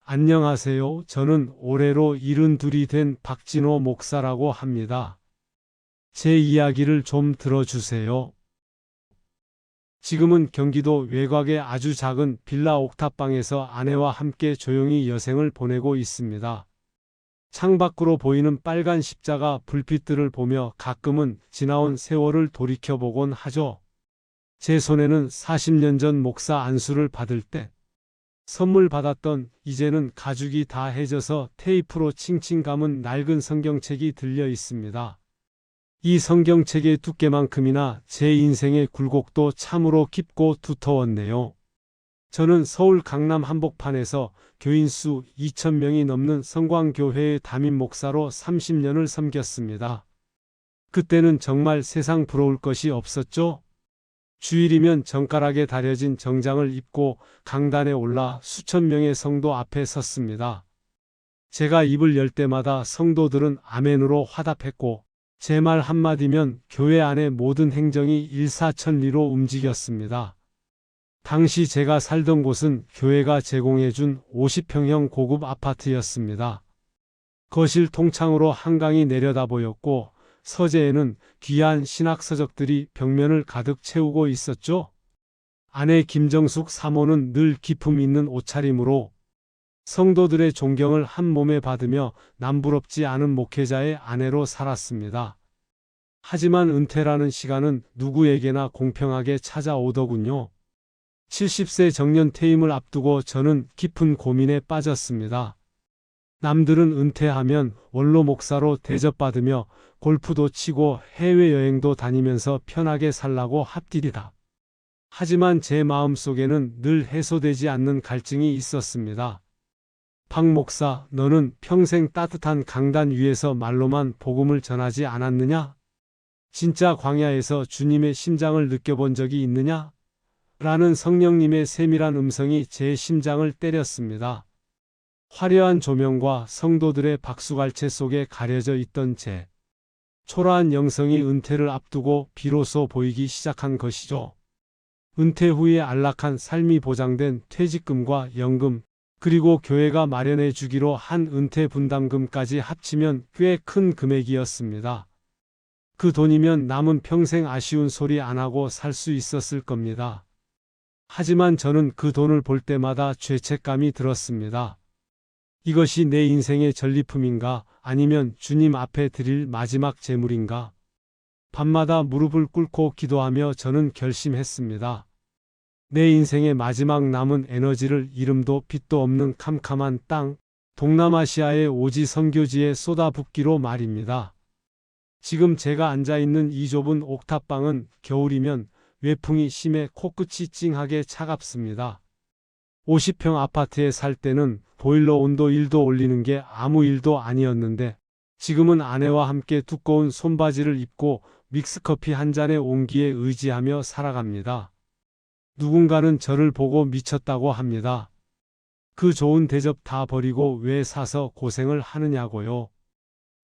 안녕하세요. 저는 올해로 72이 된 박진호 목사라고 합니다. 제 이야기를 좀 들어주세요. 지금은 경기도 외곽의 아주 작은 빌라 옥탑방에서 아내와 함께 조용히 여생을 보내고 있습니다. 창밖으로 보이는 빨간 십자가 불빛들을 보며 가끔은 지나온 세월을 돌이켜보곤 하죠. 제 손에는 40년 전 목사 안수를 받을 때 선물 받았던 이제는 가죽이 다 해져서 테이프로 칭칭 감은 낡은 성경책이 들려 있습니다. 이 성경책의 두께만큼이나 제 인생의 굴곡도 참으로 깊고 두터웠네요. 저는 서울 강남 한복판에서 교인 수 2,000명이 넘는 성광교회의 담임 목사로 30년을 섬겼습니다. 그때는 정말 세상 부러울 것이 없었죠. 주일이면 정가락에 다려진 정장을 입고 강단에 올라 수천 명의 성도 앞에 섰습니다. 제가 입을 열 때마다 성도들은 아멘으로 화답했고 제 말 한마디면 교회 안의 모든 행정이 일사천리로 움직였습니다. 당시 제가 살던 곳은 교회가 제공해준 50평형 고급 아파트였습니다. 거실 통창으로 한강이 내려다 보였고 서재에는 귀한 신학 서적들이 벽면을 가득 채우고 있었죠. 아내 김정숙 사모는 늘 기품 있는 옷차림으로 성도들의 존경을 한 몸에 받으며 남부럽지 않은 목회자의 아내로 살았습니다. 하지만 은퇴라는 시간은 누구에게나 공평하게 찾아오더군요. 70세 정년 퇴임을 앞두고 저는 깊은 고민에 빠졌습니다. 남들은 은퇴하면 원로 목사로 대접받으며 골프도 치고 해외여행도 다니면서 편하게 살라고 합디디다. 하지만 제 마음속에는 늘 해소되지 않는 갈증이 있었습니다. 박 목사, 너는 평생 따뜻한 강단 위에서 말로만 복음을 전하지 않았느냐? 진짜 광야에서 주님의 심장을 느껴본 적이 있느냐? 라는 성령님의 세밀한 음성이 제 심장을 때렸습니다. 화려한 조명과 성도들의 박수갈채 속에 가려져 있던 제 초라한 영성이 은퇴를 앞두고 비로소 보이기 시작한 것이죠. 은퇴 후에 안락한 삶이 보장된 퇴직금과 연금, 그리고 교회가 마련해 주기로 한 은퇴 분담금까지 합치면 꽤 큰 금액이었습니다. 그 돈이면 남은 평생 아쉬운 소리 안 하고 살 수 있었을 겁니다. 하지만 저는 그 돈을 볼 때마다 죄책감이 들었습니다. 이것이 내 인생의 전리품인가, 아니면 주님 앞에 드릴 마지막 제물인가? 밤마다 무릎을 꿇고 기도하며 저는 결심했습니다. 내 인생의 마지막 남은 에너지를 이름도 빛도 없는 캄캄한 땅, 동남아시아의 오지 선교지에 쏟아붓기로 말입니다. 지금 제가 앉아있는 이 좁은 옥탑방은 겨울이면 외풍이 심해 코끝이 찡하게 차갑습니다. 50평 아파트에 살 때는 보일러 온도 1도 올리는 게 아무 일도 아니었는데 지금은 아내와 함께 두꺼운 손바지를 입고 믹스커피 한 잔의 온기에 의지하며 살아갑니다. 누군가는 저를 보고 미쳤다고 합니다. 그 좋은 대접 다 버리고 왜 사서 고생을 하느냐고요.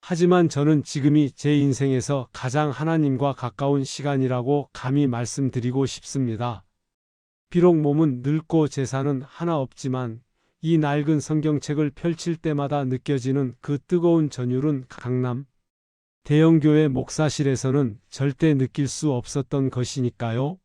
하지만 저는 지금이 제 인생에서 가장 하나님과 가까운 시간이라고 감히 말씀드리고 싶습니다. 비록 몸은 늙고 재산은 하나 없지만 이 낡은 성경책을 펼칠 때마다 느껴지는 그 뜨거운 전율은 강남 대형교회 목사실에서는 절대 느낄 수 없었던 것이니까요.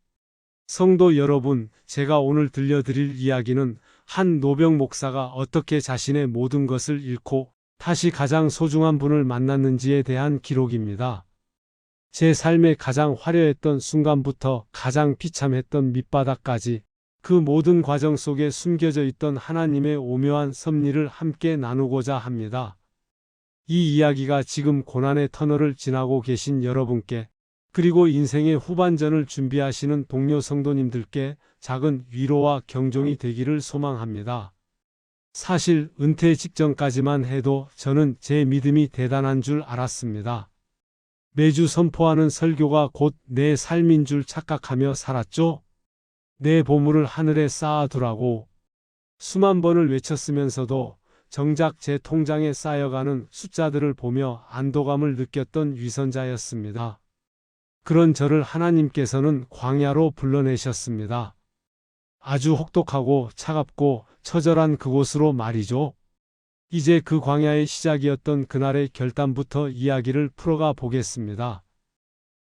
성도 여러분, 제가 오늘 들려드릴 이야기는 한 노병 목사가 어떻게 자신의 모든 것을 잃고 다시 가장 소중한 분을 만났는지에 대한 기록입니다. 제 삶의 가장 화려했던 순간부터 가장 비참했던 밑바닥까지 그 모든 과정 속에 숨겨져 있던 하나님의 오묘한 섭리를 함께 나누고자 합니다. 이 이야기가 지금 고난의 터널을 지나고 계신 여러분께, 그리고 인생의 후반전을 준비하시는 동료 성도님들께 작은 위로와 경종이 되기를 소망합니다. 사실 은퇴 직전까지만 해도 저는 제 믿음이 대단한 줄 알았습니다. 매주 선포하는 설교가 곧 내 삶인 줄 착각하며 살았죠. 내 보물을 하늘에 쌓아두라고 수만 번을 외쳤으면서도 정작 제 통장에 쌓여가는 숫자들을 보며 안도감을 느꼈던 위선자였습니다. 그런 저를 하나님께서는 광야로 불러내셨습니다. 아주 혹독하고 차갑고 처절한 그곳으로 말이죠. 이제 그 광야의 시작이었던 그날의 결단부터 이야기를 풀어가 보겠습니다.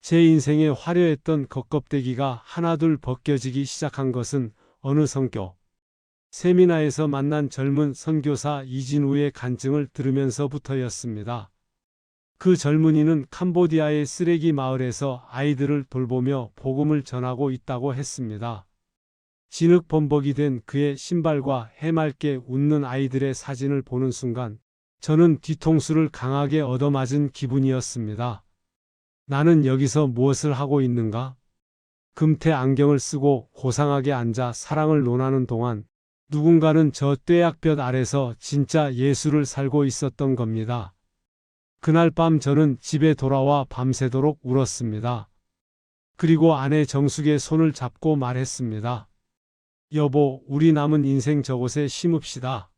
제 인생에 화려했던 겉껍데기가 하나둘 벗겨지기 시작한 것은 어느 선교 세미나에서 만난 젊은 선교사 이진우의 간증을 들으면서부터였습니다. 그 젊은이는 캄보디아의 쓰레기 마을에서 아이들을 돌보며 복음을 전하고 있다고 했습니다. 진흙범벅이 된 그의 신발과 해맑게 웃는 아이들의 사진을 보는 순간 저는 뒤통수를 강하게 얻어맞은 기분이었습니다. 나는 여기서 무엇을 하고 있는가? 금태 안경을 쓰고 고상하게 앉아 사랑을 논하는 동안 누군가는 저 뙤약볕 아래서 진짜 예수를 살고 있었던 겁니다. 그날 밤 저는 집에 돌아와 밤새도록 울었습니다. 그리고 아내 정숙의 손을 잡고 말했습니다. 여보, 우리 남은 인생 저곳에 심읍시다.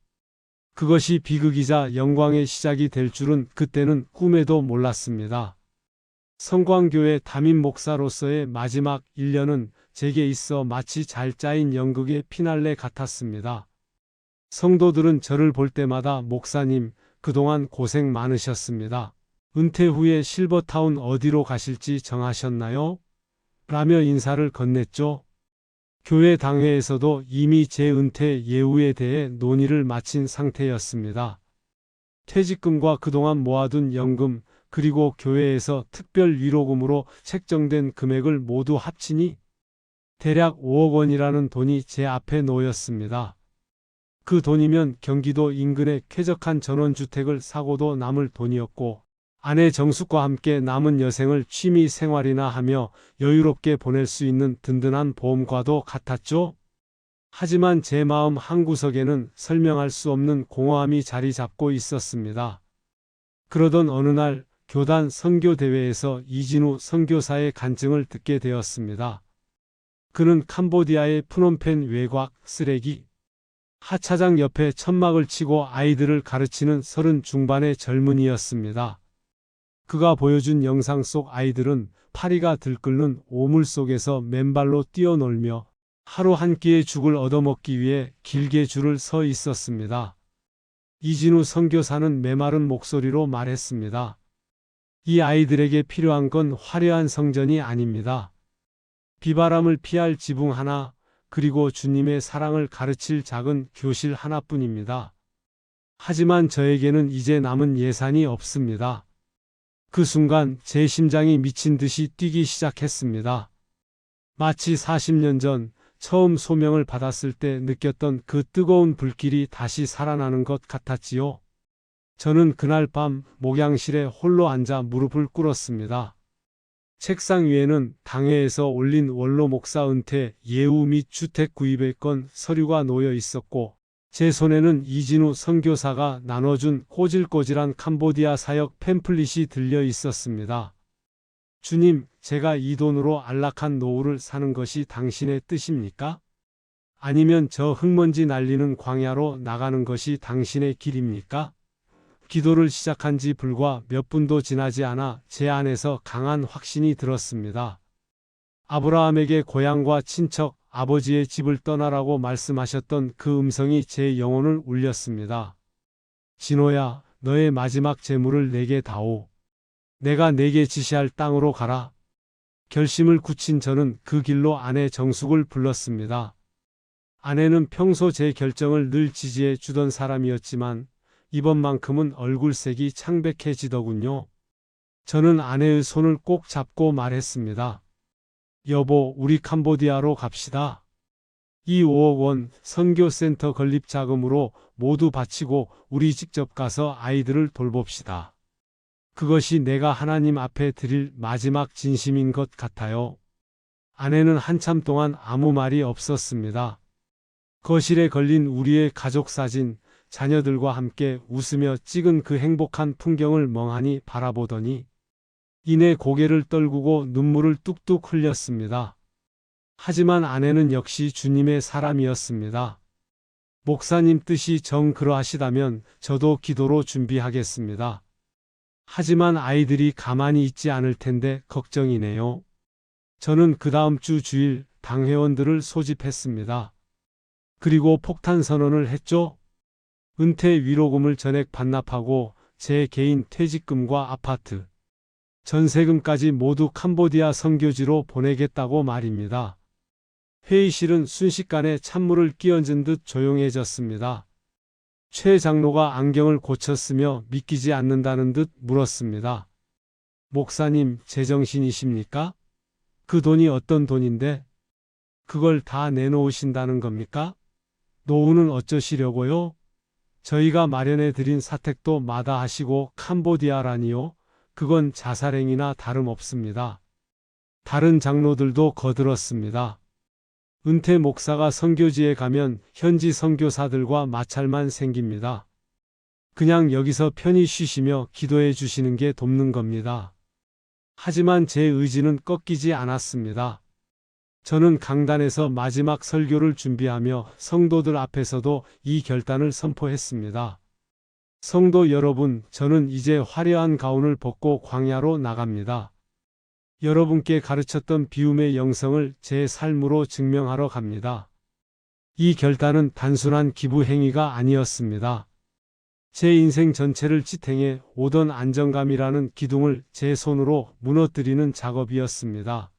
그것이 비극이자 영광의 시작이 될 줄은 그때는 꿈에도 몰랐습니다. 성광교회 담임 목사로서의 마지막 1년은 제게 있어 마치 잘 짜인 연극의 피날레 같았습니다. 성도들은 저를 볼 때마다 목사님, 그동안 고생 많으셨습니다. 은퇴 후에 실버타운 어디로 가실지 정하셨나요? 라며 인사를 건넸죠. 교회 당회에서도 이미 제 은퇴 예우에 대해 논의를 마친 상태였습니다. 퇴직금과 그동안 모아둔 연금, 그리고 교회에서 특별 위로금으로 책정된 금액을 모두 합치니 대략 5억 원이라는 돈이 제 앞에 놓였습니다. 그 돈이면 경기도 인근의 쾌적한 전원주택을 사고도 남을 돈이었고 아내 정숙과 함께 남은 여생을 취미 생활이나 하며 여유롭게 보낼 수 있는 든든한 보험과도 같았죠. 하지만 제 마음 한구석에는 설명할 수 없는 공허함이 자리 잡고 있었습니다. 그러던 어느 날 교단 선교대회에서 이진우 선교사의 간증을 듣게 되었습니다. 그는 캄보디아의 프놈펜 외곽 쓰레기 하차장 옆에 천막을 치고 아이들을 가르치는 30 중반의 젊은이였습니다. 그가 보여준 영상 속 아이들은 파리가 들끓는 오물 속에서 맨발로 뛰어놀며 하루 한 끼의 죽을 얻어먹기 위해 길게 줄을 서 있었습니다. 이진우 선교사는 메마른 목소리로 말했습니다. 이 아이들에게 필요한 건 화려한 성전이 아닙니다. 비바람을 피할 지붕 하나, 그리고 주님의 사랑을 가르칠 작은 교실 하나뿐입니다. 하지만 저에게는 이제 남은 예산이 없습니다. 그 순간 제 심장이 미친 듯이 뛰기 시작했습니다. 마치 40년 전 처음 소명을 받았을 때 느꼈던 그 뜨거운 불길이 다시 살아나는 것 같았지요. 저는 그날 밤 목양실에 홀로 앉아 무릎을 꿇었습니다. 책상 위에는 당회에서 올린 원로 목사 은퇴 예우 및 주택 구입의 건 서류가 놓여 있었고 제 손에는 이진우 선교사가 나눠준 꼬질꼬질한 캄보디아 사역 팸플릿이 들려 있었습니다. 주님, 제가 이 돈으로 안락한 노후를 사는 것이 당신의 뜻입니까? 아니면 저 흙먼지 날리는 광야로 나가는 것이 당신의 길입니까? 기도를 시작한 지 불과 몇 분도 지나지 않아 제 안에서 강한 확신이 들었습니다. 아브라함에게 고향과 친척, 아버지의 집을 떠나라고 말씀하셨던 그 음성이 제 영혼을 울렸습니다. 진호야, 너의 마지막 재물을 내게 다오. 내가 내게 지시할 땅으로 가라. 결심을 굳힌 저는 그 길로 아내 정숙을 불렀습니다. 아내는 평소 제 결정을 늘 지지해 주던 사람이었지만 이번만큼은 얼굴색이 창백해지더군요. 저는 아내의 손을 꼭 잡고 말했습니다. 여보, 우리 캄보디아로 갑시다. 이 5억 원 선교센터 건립 자금으로 모두 바치고 우리 직접 가서 아이들을 돌봅시다. 그것이 내가 하나님 앞에 드릴 마지막 진심인 것 같아요. 아내는 한참 동안 아무 말이 없었습니다. 거실에 걸린 우리의 가족 사진, 자녀들과 함께 웃으며 찍은 그 행복한 풍경을 멍하니 바라보더니 이내 고개를 떨구고 눈물을 뚝뚝 흘렸습니다. 하지만 아내는 역시 주님의 사람이었습니다. 목사님 뜻이 정 그러하시다면 저도 기도로 준비하겠습니다. 하지만 아이들이 가만히 있지 않을 텐데 걱정이네요. 저는 그 다음 주 주일 당회원들을 소집했습니다. 그리고 폭탄 선언을 했죠. 은퇴 위로금을 전액 반납하고 제 개인 퇴직금과 아파트, 전세금까지 모두 캄보디아 선교지로 보내겠다고 말입니다. 회의실은 순식간에 찬물을 끼얹은 듯 조용해졌습니다. 최 장로가 안경을 고쳤으며 믿기지 않는다는 듯 물었습니다. 목사님, 제정신이십니까? 그 돈이 어떤 돈인데 그걸 다 내놓으신다는 겁니까? 노후는 어쩌시려고요? 저희가 마련해 드린 사택도 마다하시고 캄보디아라니요? 그건 자살행위나 다름없습니다. 다른 장로들도 거들었습니다. 은퇴 목사가 선교지에 가면 현지 선교사들과 마찰만 생깁니다. 그냥 여기서 편히 쉬시며 기도해 주시는 게 돕는 겁니다. 하지만 제 의지는 꺾이지 않았습니다. 저는 강단에서 마지막 설교를 준비하며 성도들 앞에서도 이 결단을 선포했습니다. 성도 여러분, 저는 이제 화려한 가운을 벗고 광야로 나갑니다. 여러분께 가르쳤던 비움의 영성을 제 삶으로 증명하러 갑니다. 이 결단은 단순한 기부 행위가 아니었습니다. 제 인생 전체를 지탱해 오던 안정감이라는 기둥을 제 손으로 무너뜨리는 작업이었습니다.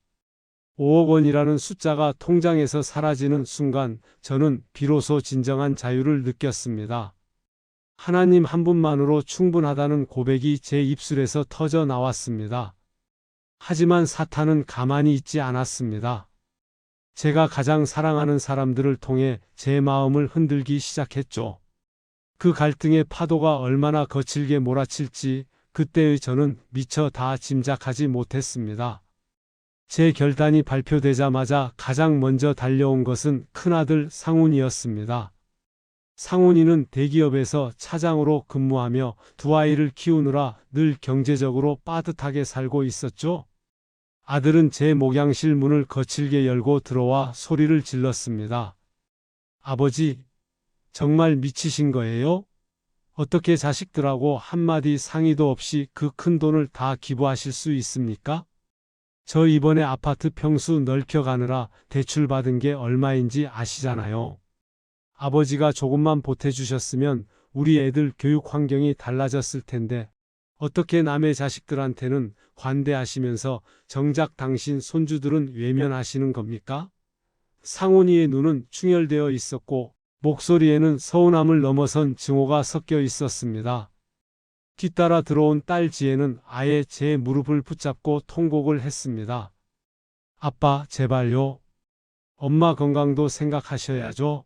5억 원이라는 숫자가 통장에서 사라지는 순간 저는 비로소 진정한 자유를 느꼈습니다. 하나님 한 분만으로 충분하다는 고백이 제 입술에서 터져 나왔습니다. 하지만 사탄은 가만히 있지 않았습니다. 제가 가장 사랑하는 사람들을 통해 제 마음을 흔들기 시작했죠. 그 갈등의 파도가 얼마나 거칠게 몰아칠지 그때의 저는 미처 다 짐작하지 못했습니다. 제 결단이 발표되자마자 가장 먼저 달려온 것은 큰아들 상훈이었습니다. 상훈이는 대기업에서 차장으로 근무하며 두 아이를 키우느라 늘 경제적으로 빠듯하게 살고 있었죠. 아들은 제 목양실 문을 거칠게 열고 들어와 소리를 질렀습니다. 아버지, 정말 미치신 거예요? 어떻게 자식들하고 한마디 상의도 없이 그 큰 돈을 다 기부하실 수 있습니까? 저 이번에 아파트 평수 넓혀가느라 대출받은 게 얼마인지 아시잖아요. 아버지가 조금만 보태주셨으면 우리 애들 교육 환경이 달라졌을 텐데 어떻게 남의 자식들한테는 관대하시면서 정작 당신 손주들은 외면하시는 겁니까? 상훈이의 눈은 충혈되어 있었고 목소리에는 서운함을 넘어선 증오가 섞여 있었습니다. 뒤따라 들어온 딸 지혜는 아예 제 무릎을 붙잡고 통곡을 했습니다. 아빠, 제발요. 엄마 건강도 생각하셔야죠.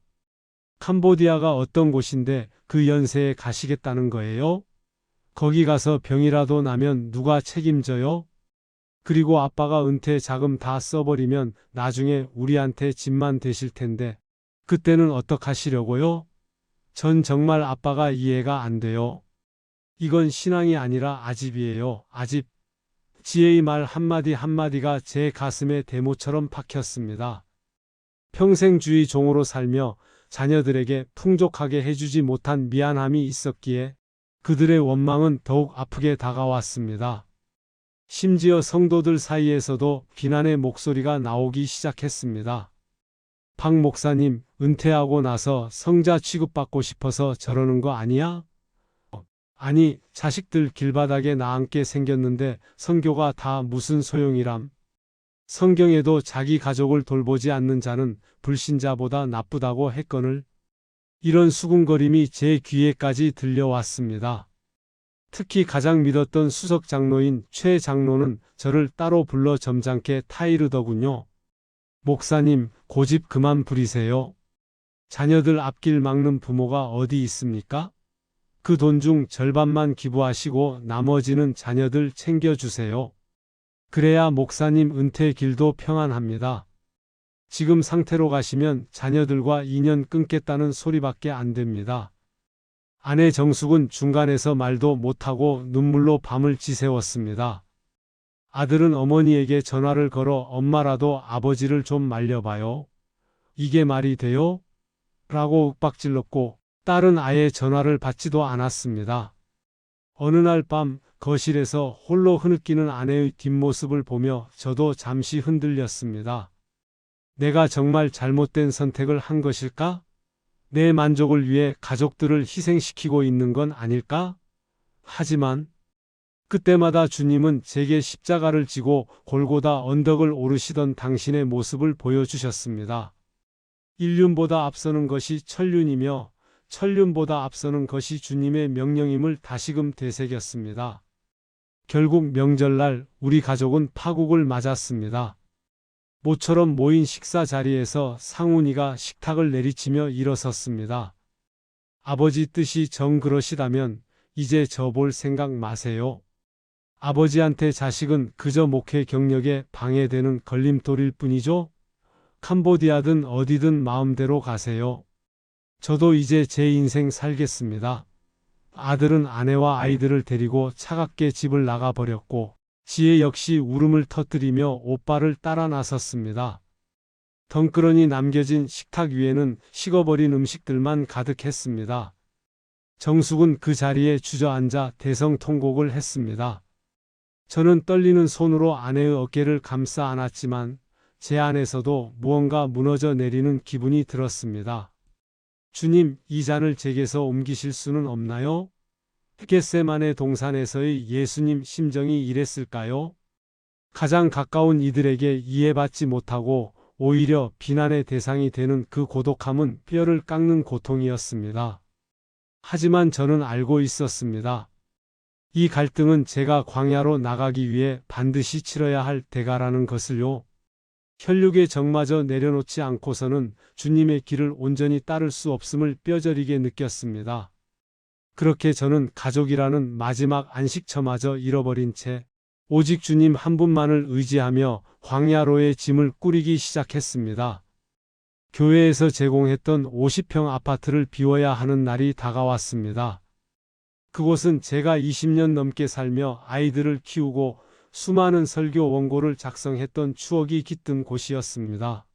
캄보디아가 어떤 곳인데 그 연세에 가시겠다는 거예요? 거기 가서 병이라도 나면 누가 책임져요? 그리고 아빠가 은퇴 자금 다 써버리면 나중에 우리한테 짐만 되실 텐데 그때는 어떡하시려고요? 전 정말 아빠가 이해가 안 돼요. 이건 신앙이 아니라 아집이에요. 아집. 지혜의 말 한마디 한마디가 제 가슴에 대모처럼 박혔습니다. 평생 주의 종으로 살며 자녀들에게 풍족하게 해주지 못한 미안함이 있었기에 그들의 원망은 더욱 아프게 다가왔습니다. 심지어 성도들 사이에서도 비난의 목소리가 나오기 시작했습니다. 박 목사님, 은퇴하고 나서 성자 취급받고 싶어서 저러는 거 아니야? 아니, 자식들 길바닥에 나앉게 생겼는데 선교가 다 무슨 소용이람? 성경에도 자기 가족을 돌보지 않는 자는 불신자보다 나쁘다고 했거늘. 이런 수군거림이 제 귀에까지 들려왔습니다. 특히 가장 믿었던 수석 장로인 최 장로는 저를 따로 불러 점잖게 타이르더군요. 목사님, 고집 그만 부리세요. 자녀들 앞길 막는 부모가 어디 있습니까? 그 돈 중 절반만 기부하시고 나머지는 자녀들 챙겨주세요. 그래야 목사님 은퇴 길도 평안합니다. 지금 상태로 가시면 자녀들과 인연 끊겠다는 소리밖에 안 됩니다. 아내 정숙은 중간에서 말도 못하고 눈물로 밤을 지새웠습니다. 아들은 어머니에게 전화를 걸어 엄마라도 아버지를 좀 말려봐요. 이게 말이 돼요? 라고 윽박질렀고 딸은 아예 전화를 받지도 않았습니다. 어느 날 밤 거실에서 홀로 흐느끼는 아내의 뒷모습을 보며 저도 잠시 흔들렸습니다. 내가 정말 잘못된 선택을 한 것일까? 내 만족을 위해 가족들을 희생시키고 있는 건 아닐까? 하지만 그때마다 주님은 제게 십자가를 지고 골고다 언덕을 오르시던 당신의 모습을 보여주셨습니다. 인륜보다 앞서는 것이 천륜이며 천륜보다 앞서는 것이 주님의 명령임을 다시금 되새겼습니다. 결국 명절날 우리 가족은 파국을 맞았습니다. 모처럼 모인 식사 자리에서 상훈이가 식탁을 내리치며 일어섰습니다. 아버지 뜻이 정 그러시다면 이제 저 볼 생각 마세요. 아버지한테 자식은 그저 목회 경력에 방해되는 걸림돌일 뿐이죠. 캄보디아든 어디든 마음대로 가세요. 저도 이제 제 인생 살겠습니다. 아들은 아내와 아이들을 데리고 차갑게 집을 나가버렸고 지혜 역시 울음을 터뜨리며 오빠를 따라 나섰습니다. 덩그러니 남겨진 식탁 위에는 식어버린 음식들만 가득했습니다. 정숙은 그 자리에 주저앉아 대성통곡을 했습니다. 저는 떨리는 손으로 아내의 어깨를 감싸 안았지만 제 안에서도 무언가 무너져 내리는 기분이 들었습니다. 주님, 이 잔을 제게서 옮기실 수는 없나요? 겟세마네 동산에서의 예수님 심정이 이랬을까요? 가장 가까운 이들에게 이해받지 못하고 오히려 비난의 대상이 되는 그 고독함은 뼈를 깎는 고통이었습니다. 하지만 저는 알고 있었습니다. 이 갈등은 제가 광야로 나가기 위해 반드시 치러야 할 대가라는 것을요. 혈육의 정마저 내려놓지 않고서는 주님의 길을 온전히 따를 수 없음을 뼈저리게 느꼈습니다. 그렇게 저는 가족이라는 마지막 안식처마저 잃어버린 채 오직 주님 한 분만을 의지하며 광야로의 짐을 꾸리기 시작했습니다. 교회에서 제공했던 50평 아파트를 비워야 하는 날이 다가왔습니다. 그곳은 제가 20년 넘게 살며 아이들을 키우고 수많은 설교 원고를 작성했던 추억이 깃든 곳이었습니다.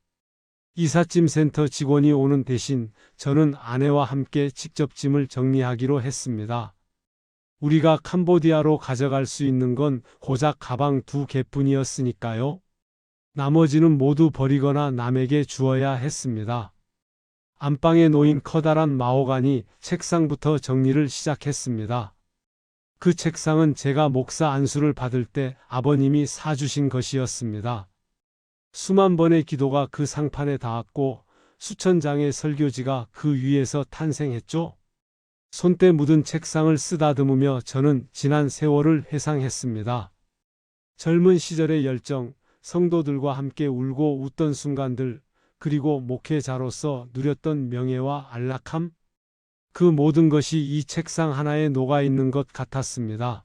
이삿짐 센터 직원이 오는 대신 저는 아내와 함께 직접 짐을 정리하기로 했습니다. 우리가 캄보디아로 가져갈 수 있는 건 고작 가방 2개뿐이었으니까요. 나머지는 모두 버리거나 남에게 주어야 했습니다. 안방에 놓인 커다란 마호가니 책상부터 정리를 시작했습니다. 그 책상은 제가 목사 안수를 받을 때 아버님이 사주신 것이었습니다. 수만 번의 기도가 그 상판에 닿았고 수천 장의 설교지가 그 위에서 탄생했죠. 손때 묻은 책상을 쓰다듬으며 저는 지난 세월을 회상했습니다. 젊은 시절의 열정, 성도들과 함께 울고 웃던 순간들, 그리고 목회자로서 누렸던 명예와 안락함? 그 모든 것이 이 책상 하나에 녹아있는 것 같았습니다.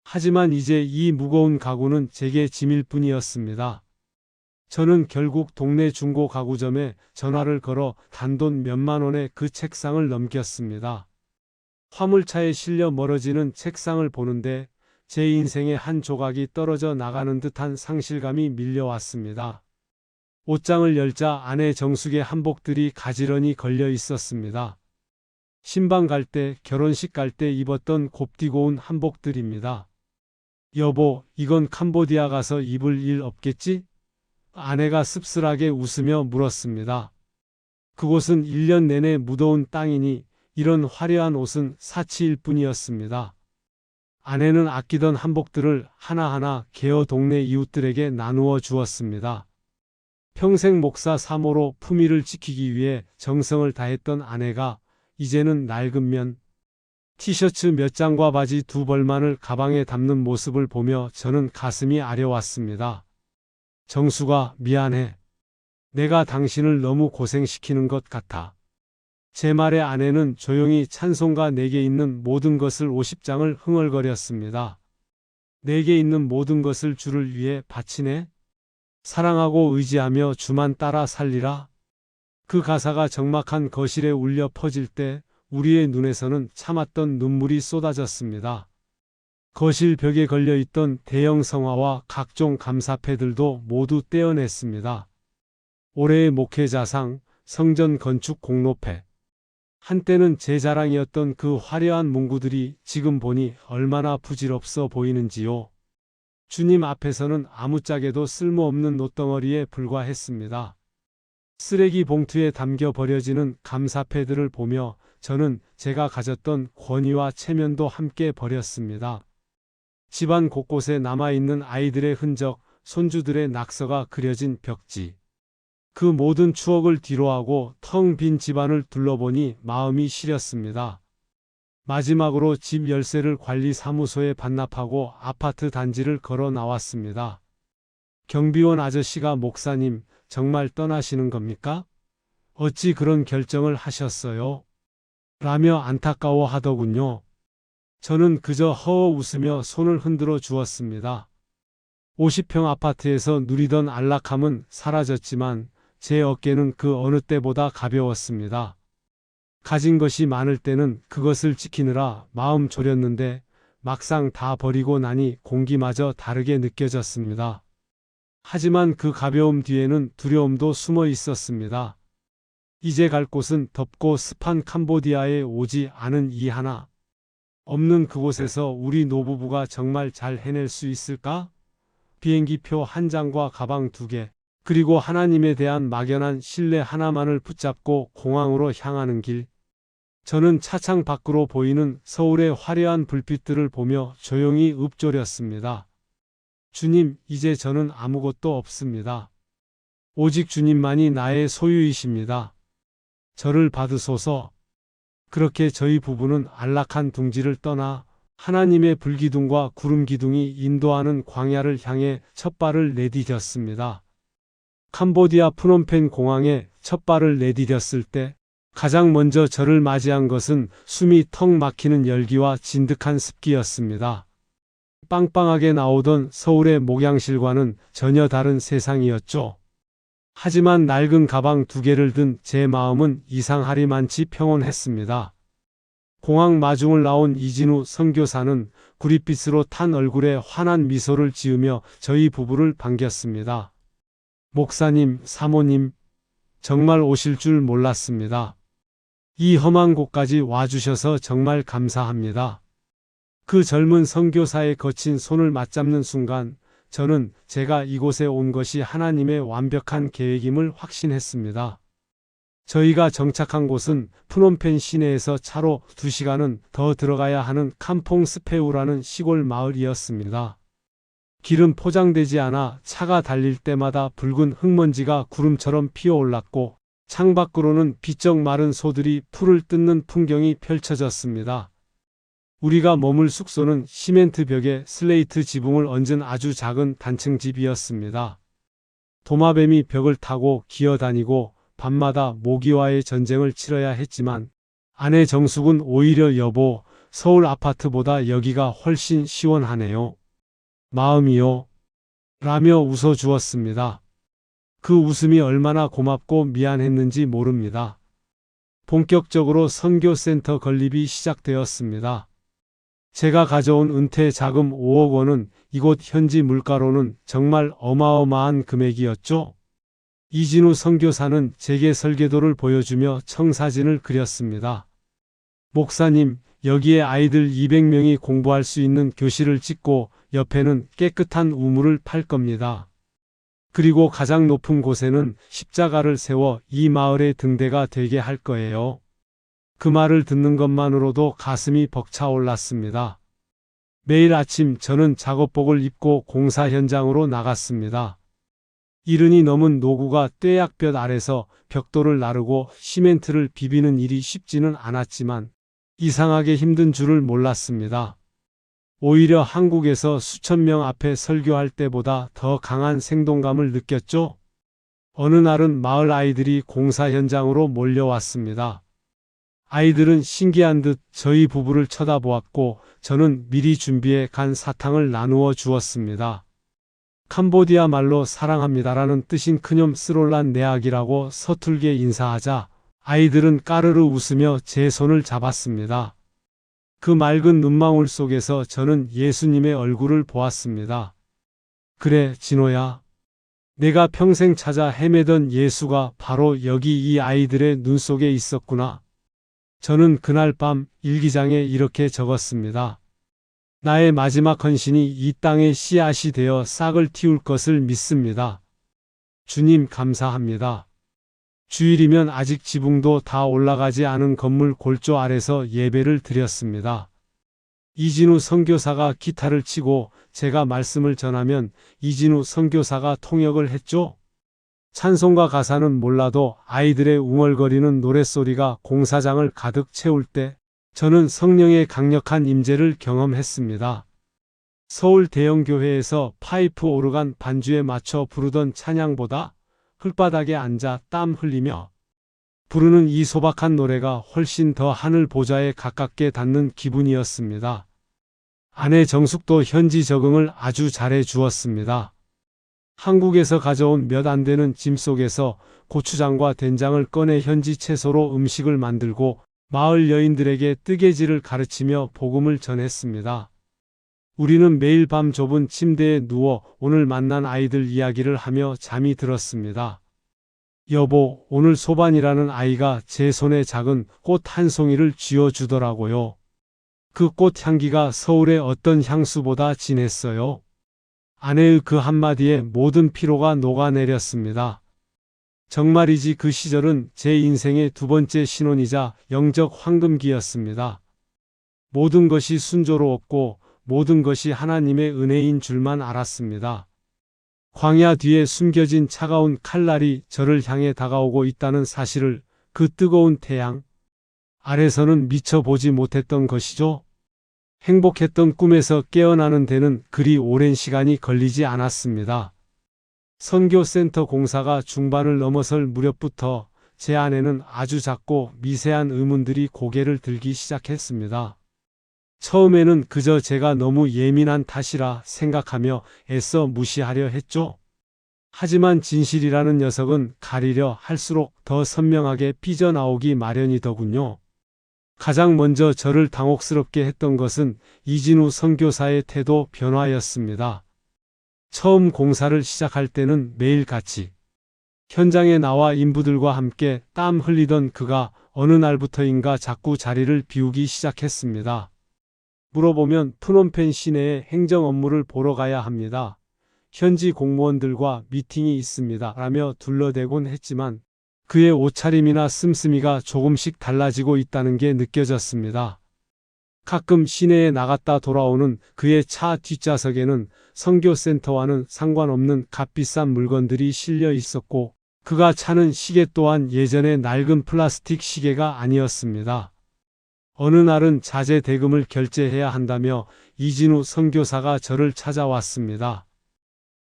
하지만 이제 이 무거운 가구는 제게 짐일 뿐이었습니다. 저는 결국 동네 중고 가구점에 전화를 걸어 단돈 몇만 원에 그 책상을 넘겼습니다. 화물차에 실려 멀어지는 책상을 보는데 제 인생의 한 조각이 떨어져 나가는 듯한 상실감이 밀려왔습니다. 옷장을 열자 아내 정숙의 한복들이 가지런히 걸려 있었습니다. 신방 갈 때, 결혼식 갈 때 입었던 곱디고 온 한복들입니다. 여보, 이건 캄보디아 가서 입을 일 없겠지? 아내가 씁쓸하게 웃으며 물었습니다. 그곳은 1년 내내 무더운 땅이니 이런 화려한 옷은 사치일 뿐이었습니다. 아내는 아끼던 한복들을 하나하나 개어 동네 이웃들에게 나누어 주었습니다. 평생 목사 사모로 품위를 지키기 위해 정성을 다했던 아내가 이제는 낡은 면, 티셔츠 몇 장과 바지 2벌만을 가방에 담는 모습을 보며 저는 가슴이 아려왔습니다. 정수가 미안해. 내가 당신을 너무 고생시키는 것 같아. 제 말에 아내는 조용히 찬송가 내게 있는 모든 것을 50장을 흥얼거렸습니다. 내게 있는 모든 것을 주를 위해 바치네. 사랑하고 의지하며 주만 따라 살리라. 그 가사가 적막한 거실에 울려 퍼질 때 우리의 눈에서는 참았던 눈물이 쏟아졌습니다. 거실 벽에 걸려있던 대형 성화와 각종 감사패들도 모두 떼어냈습니다. 올해의 목회자상, 성전 건축 공로패. 한때는 제 자랑이었던 그 화려한 문구들이 지금 보니 얼마나 부질없어 보이는지요. 주님 앞에서는 아무짝에도 쓸모없는 노덩어리에 불과했습니다. 쓰레기 봉투에 담겨 버려지는 감사패들을 보며 저는 제가 가졌던 권위와 체면도 함께 버렸습니다. 집안 곳곳에 남아있는 아이들의 흔적, 손주들의 낙서가 그려진 벽지. 그 모든 추억을 뒤로하고 텅 빈 집안을 둘러보니 마음이 시렸습니다. 마지막으로 집 열쇠를 관리사무소에 반납하고 아파트 단지를 걸어 나왔습니다. 경비원 아저씨가 목사님, 정말 떠나시는 겁니까? 어찌 그런 결정을 하셨어요? 라며 안타까워 하더군요. 저는 그저 허어 웃으며 손을 흔들어 주었습니다. 50평 아파트에서 누리던 안락함은 사라졌지만 제 어깨는 그 어느 때보다 가벼웠습니다. 가진 것이 많을 때는 그것을 지키느라 마음 졸였는데 막상 다 버리고 나니 공기마저 다르게 느껴졌습니다. 하지만 그 가벼움 뒤에는 두려움도 숨어 있었습니다. 이제 갈 곳은 덥고 습한 캄보디아에 오지 않은 이 하나. 없는 그곳에서 우리 노부부가 정말 잘 해낼 수 있을까? 비행기표 한 장과 가방 2개, 그리고 하나님에 대한 막연한 신뢰 하나만을 붙잡고 공항으로 향하는 길. 저는 차창 밖으로 보이는 서울의 화려한 불빛들을 보며 조용히 읊조렸습니다. 주님, 이제 저는 아무것도 없습니다. 오직 주님만이 나의 소유이십니다. 저를 받으소서. 그렇게 저희 부부는 안락한 둥지를 떠나 하나님의 불기둥과 구름기둥이 인도하는 광야를 향해 첫 발을 내디뎠습니다. 캄보디아 프놈펜 공항에 첫 발을 내디뎠을 때 가장 먼저 저를 맞이한 것은 숨이 턱 막히는 열기와 진득한 습기였습니다. 빵빵하게 나오던 서울의 목양실과는 전혀 다른 세상이었죠. 하지만 낡은 가방 2개를 든 제 마음은 이상하리만치 평온했습니다. 공항 마중을 나온 이진우 선교사는 구릿빛으로 탄 얼굴에 환한 미소를 지으며 저희 부부를 반겼습니다. 목사님, 사모님, 정말 오실 줄 몰랐습니다. 이 험한 곳까지 와주셔서 정말 감사합니다. 그 젊은 선교사의 거친 손을 맞잡는 순간 저는 제가 이곳에 온 것이 하나님의 완벽한 계획임을 확신했습니다. 저희가 정착한 곳은 프놈펜 시내에서 차로 2시간은 더 들어가야 하는 캄퐁 스페우라는 시골 마을이었습니다. 길은 포장되지 않아 차가 달릴 때마다 붉은 흙먼지가 구름처럼 피어올랐고 창밖으로는 비쩍 마른 소들이 풀을 뜯는 풍경이 펼쳐졌습니다. 우리가 머물 숙소는 시멘트 벽에 슬레이트 지붕을 얹은 아주 작은 단층 집이었습니다. 도마뱀이 벽을 타고 기어다니고 밤마다 모기와의 전쟁을 치러야 했지만 아내 정숙은 오히려 여보, 서울 아파트보다 여기가 훨씬 시원하네요. 마음이요. 라며 웃어주었습니다. 그 웃음이 얼마나 고맙고 미안했는지 모릅니다. 본격적으로 선교센터 건립이 시작되었습니다. 제가 가져온 은퇴 자금 5억 원은 이곳 현지 물가로는 정말 어마어마한 금액이었죠. 이진우 선교사는 제게 설계도를 보여주며 청사진을 그렸습니다. 목사님, 여기에 아이들 200명이 공부할 수 있는 교실을 짓고 옆에는 깨끗한 우물을 팔 겁니다. 그리고 가장 높은 곳에는 십자가를 세워 이 마을의 등대가 되게 할 거예요. 그 말을 듣는 것만으로도 가슴이 벅차올랐습니다. 매일 아침 저는 작업복을 입고 공사 현장으로 나갔습니다. 이른이 넘은 노구가 뙤약볕 아래서 벽돌을 나르고 시멘트를 비비는 일이 쉽지는 않았지만 이상하게 힘든 줄을 몰랐습니다. 오히려 한국에서 수천 명 앞에 설교할 때보다 더 강한 생동감을 느꼈죠. 어느 날은 마을 아이들이 공사 현장으로 몰려왔습니다. 아이들은 신기한 듯 저희 부부를 쳐다보았고 저는 미리 준비해 간 사탕을 나누어 주었습니다. 캄보디아 말로 사랑합니다라는 뜻인 크뇽 스롤란 네악이라고 서툴게 인사하자 아이들은 까르르 웃으며 제 손을 잡았습니다. 그 맑은 눈망울 속에서 저는 예수님의 얼굴을 보았습니다. 그래, 진호야. 내가 평생 찾아 헤매던 예수가 바로 여기 이 아이들의 눈 속에 있었구나. 저는 그날 밤 일기장에 이렇게 적었습니다. 나의 마지막 헌신이 이 땅의 씨앗이 되어 싹을 틔울 것을 믿습니다. 주님 감사합니다. 주일이면 아직 지붕도 다 올라가지 않은 건물 골조 아래서 예배를 드렸습니다. 이진우 선교사가 기타를 치고 제가 말씀을 전하면 이진우 선교사가 통역을 했죠. 찬송가 가사는 몰라도 아이들의 웅얼거리는 노랫소리가 공사장을 가득 채울 때 저는 성령의 강력한 임재를 경험했습니다. 서울 대형교회에서 파이프 오르간 반주에 맞춰 부르던 찬양보다 흙바닥에 앉아 땀 흘리며 부르는 이 소박한 노래가 훨씬 더 하늘 보좌에 가깝게 닿는 기분이었습니다. 아내 정숙도 현지 적응을 아주 잘해 주었습니다. 한국에서 가져온 몇 안 되는 짐 속에서 고추장과 된장을 꺼내 현지 채소로 음식을 만들고 마을 여인들에게 뜨개질을 가르치며 복음을 전했습니다. 우리는 매일 밤 좁은 침대에 누워 오늘 만난 아이들 이야기를 하며 잠이 들었습니다. 여보, 오늘 소반이라는 아이가 제 손에 작은 꽃 한 송이를 쥐어주더라고요. 그 꽃 향기가 서울의 어떤 향수보다 진했어요. 아내의 그 한마디에 모든 피로가 녹아내렸습니다. 정말이지 그 시절은 제 인생의 두 번째 신혼이자 영적 황금기였습니다. 모든 것이 순조로웠고 모든 것이 하나님의 은혜인 줄만 알았습니다. 광야 뒤에 숨겨진 차가운 칼날이 저를 향해 다가오고 있다는 사실을 그 뜨거운 태양 아래서는 미처 보지 못했던 것이죠. 행복했던 꿈에서 깨어나는 데는 그리 오랜 시간이 걸리지 않았습니다. 선교센터 공사가 중반을 넘어설 무렵부터 제 안에는 아주 작고 미세한 의문들이 고개를 들기 시작했습니다. 처음에는 그저 제가 너무 예민한 탓이라 생각하며 애써 무시하려 했죠. 하지만 진실이라는 녀석은 가리려 할수록 더 선명하게 삐져나오기 마련이더군요. 가장 먼저 저를 당혹스럽게 했던 것은 이진우 선교사의 태도 변화였습니다. 처음 공사를 시작할 때는 매일같이 현장에 나와 인부들과 함께 땀 흘리던 그가 어느 날부터인가 자꾸 자리를 비우기 시작했습니다. 물어보면 프놈펜 시내에 행정 업무를 보러 가야 합니다. 현지 공무원들과 미팅이 있습니다. 라며 둘러대곤 했지만 그의 옷차림이나 씀씀이가 조금씩 달라지고 있다는 게 느껴졌습니다. 가끔 시내에 나갔다 돌아오는 그의 차 뒷좌석에는 선교센터와는 상관없는 값비싼 물건들이 실려 있었고 그가 차는 시계 또한 예전의 낡은 플라스틱 시계가 아니었습니다. 어느 날은 자재 대금을 결제해야 한다며 이진우 선교사가 저를 찾아왔습니다.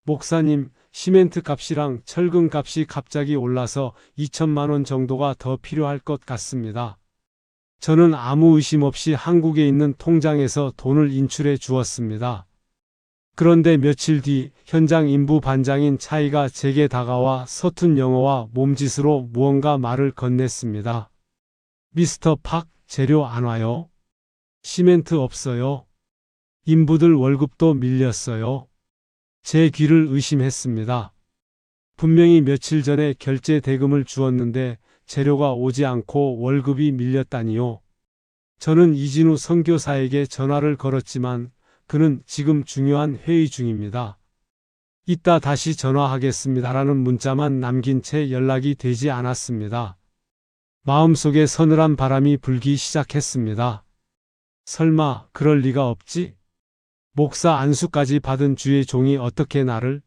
목사님, 시멘트 값이랑 철근 값이 갑자기 올라서 2천만 원 정도가 더 필요할 것 같습니다. 저는 아무 의심 없이 한국에 있는 통장에서 돈을 인출해 주었습니다. 그런데 며칠 뒤 현장 인부 반장인 차이가 제게 다가와 서툰 영어와 몸짓으로 무언가 말을 건넸습니다. 미스터 팍, 재료 안 와요? 시멘트 없어요? 인부들 월급도 밀렸어요. 제 귀를 의심했습니다. 분명히 며칠 전에 결제 대금을 주었는데 재료가 오지 않고 월급이 밀렸다니요. 저는 이진우 선교사에게 전화를 걸었지만 그는 지금 중요한 회의 중입니다. 이따 다시 전화하겠습니다라는 문자만 남긴 채 연락이 되지 않았습니다. 마음속에 서늘한 바람이 불기 시작했습니다. 설마 그럴 리가 없지? 목사 안수까지 받은 주의 종이 어떻게 나를?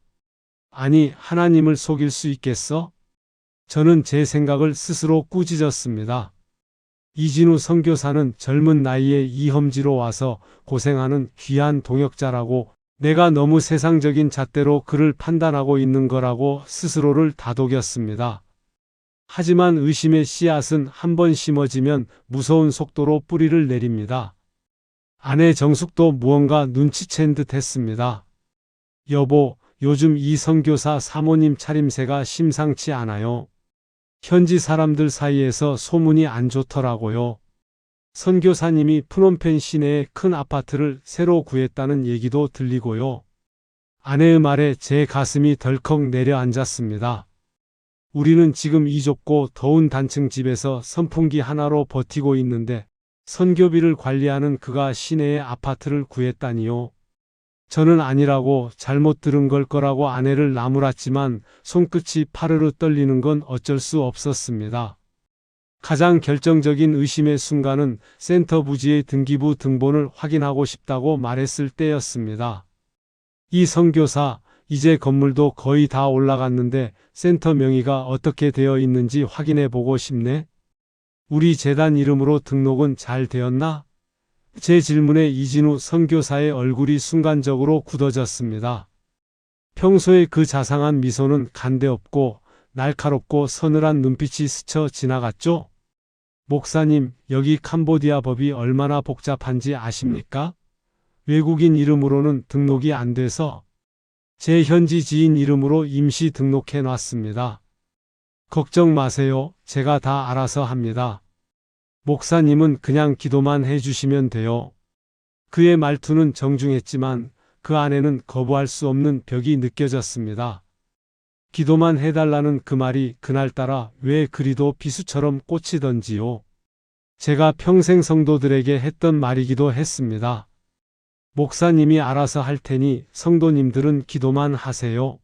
아니, 하나님을 속일 수 있겠어? 저는 제 생각을 스스로 꾸짖었습니다. 이진우 선교사는 젊은 나이에 이험지로 와서 고생하는 귀한 동역자라고 내가 너무 세상적인 잣대로 그를 판단하고 있는 거라고 스스로를 다독였습니다. 하지만 의심의 씨앗은 한번 심어지면 무서운 속도로 뿌리를 내립니다. 아내 정숙도 무언가 눈치챈 듯 했습니다. 여보, 요즘 이 선교사 사모님 차림새가 심상치 않아요. 현지 사람들 사이에서 소문이 안 좋더라고요. 선교사님이 프놈펜 시내에 큰 아파트를 새로 구했다는 얘기도 들리고요. 아내의 말에 제 가슴이 덜컥 내려앉았습니다. 우리는 지금 이 좁고 더운 단층 집에서 선풍기 하나로 버티고 있는데 선교비를 관리하는 그가 시내에 아파트를 구했다니요. 저는 아니라고 잘못 들은 걸 거라고 아내를 나무랐지만 손끝이 파르르 떨리는 건 어쩔 수 없었습니다. 가장 결정적인 의심의 순간은 센터 부지의 등기부 등본을 확인하고 싶다고 말했을 때였습니다. 이 선교사, 이제 건물도 거의 다 올라갔는데 센터 명의가 어떻게 되어 있는지 확인해 보고 싶네. 우리 재단 이름으로 등록은 잘 되었나? 제 질문에 이진우 선교사의 얼굴이 순간적으로 굳어졌습니다. 평소에 그 자상한 미소는 간데없고 날카롭고 서늘한 눈빛이 스쳐 지나갔죠? 목사님, 여기 캄보디아 법이 얼마나 복잡한지 아십니까? 외국인 이름으로는 등록이 안 돼서 제 현지 지인 이름으로 임시 등록해 놨습니다. 걱정 마세요. 제가 다 알아서 합니다. 목사님은 그냥 기도만 해주시면 돼요. 그의 말투는 정중했지만 그 안에는 거부할 수 없는 벽이 느껴졌습니다. 기도만 해달라는 그 말이 그날따라 왜 그리도 비수처럼 꽂히던지요. 제가 평생 성도들에게 했던 말이기도 했습니다. 목사님이 알아서 할 테니 성도님들은 기도만 하세요.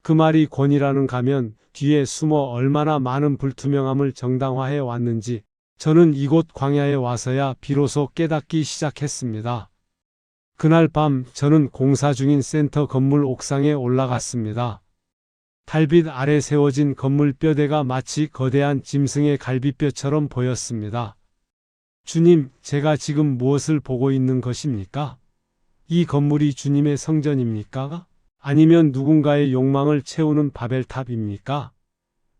그 말이 권위라는 가면 뒤에 숨어 얼마나 많은 불투명함을 정당화해 왔는지 저는 이곳 광야에 와서야 비로소 깨닫기 시작했습니다. 그날 밤 저는 공사 중인 센터 건물 옥상에 올라갔습니다. 달빛 아래 세워진 건물 뼈대가 마치 거대한 짐승의 갈비뼈처럼 보였습니다. 주님, 제가 지금 무엇을 보고 있는 것입니까? 이 건물이 주님의 성전입니까? 아니면 누군가의 욕망을 채우는 바벨탑입니까?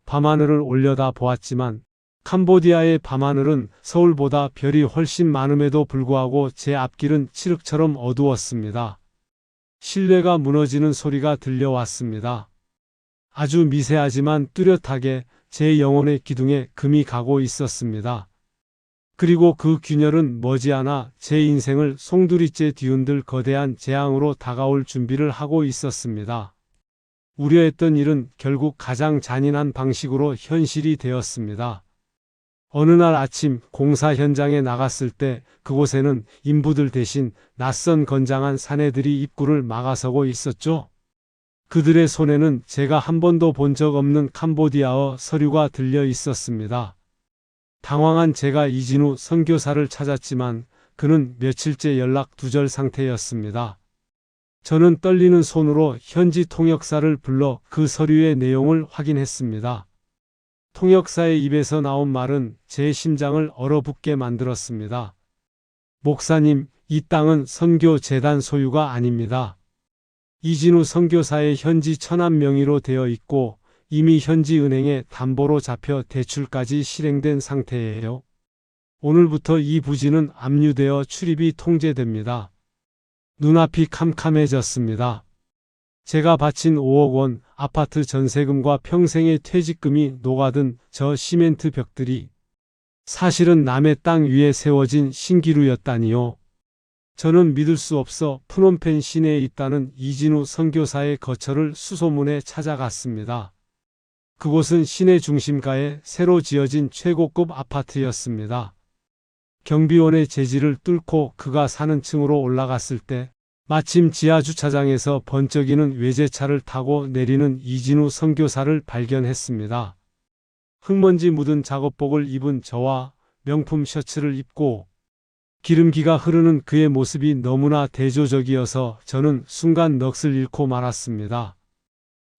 밤하늘을 올려다 보았지만 캄보디아의 밤하늘은 서울보다 별이 훨씬 많음에도 불구하고 제 앞길은 칠흑처럼 어두웠습니다. 신뢰가 무너지는 소리가 들려왔습니다. 아주 미세하지만 뚜렷하게 제 영혼의 기둥에 금이 가고 있었습니다. 그리고 그 균열은 머지않아 제 인생을 송두리째 뒤흔들 거대한 재앙으로 다가올 준비를 하고 있었습니다. 우려했던 일은 결국 가장 잔인한 방식으로 현실이 되었습니다. 어느 날 아침 공사 현장에 나갔을 때 그곳에는 인부들 대신 낯선 건장한 사내들이 입구를 막아서고 있었죠. 그들의 손에는 제가 한 번도 본 적 없는 캄보디아어 서류가 들려 있었습니다. 당황한 제가 이진우 선교사를 찾았지만 그는 며칠째 연락 두절 상태였습니다. 저는 떨리는 손으로 현지 통역사를 불러 그 서류의 내용을 확인했습니다. 통역사의 입에서 나온 말은 제 심장을 얼어붙게 만들었습니다. 목사님, 이 땅은 선교 재단 소유가 아닙니다. 이진우 선교사의 현지 천안 명의로 되어 있고 이미 현지 은행에 담보로 잡혀 대출까지 실행된 상태예요. 오늘부터 이 부지는 압류되어 출입이 통제됩니다. 눈앞이 캄캄해졌습니다. 제가 바친 5억 원 아파트 전세금과 평생의 퇴직금이 녹아든 저 시멘트 벽들이 사실은 남의 땅 위에 세워진 신기루였다니요. 저는 믿을 수 없어 프놈펜 시내에 있다는 이진우 선교사의 거처를 수소문해 찾아갔습니다. 그곳은 시내 중심가에 새로 지어진 최고급 아파트였습니다. 경비원의 제지를 뚫고 그가 사는 층으로 올라갔을 때 마침 지하 주차장에서 번쩍이는 외제차를 타고 내리는 이진우 선교사를 발견했습니다. 흙먼지 묻은 작업복을 입은 저와 명품 셔츠를 입고 기름기가 흐르는 그의 모습이 너무나 대조적이어서 저는 순간 넋을 잃고 말았습니다.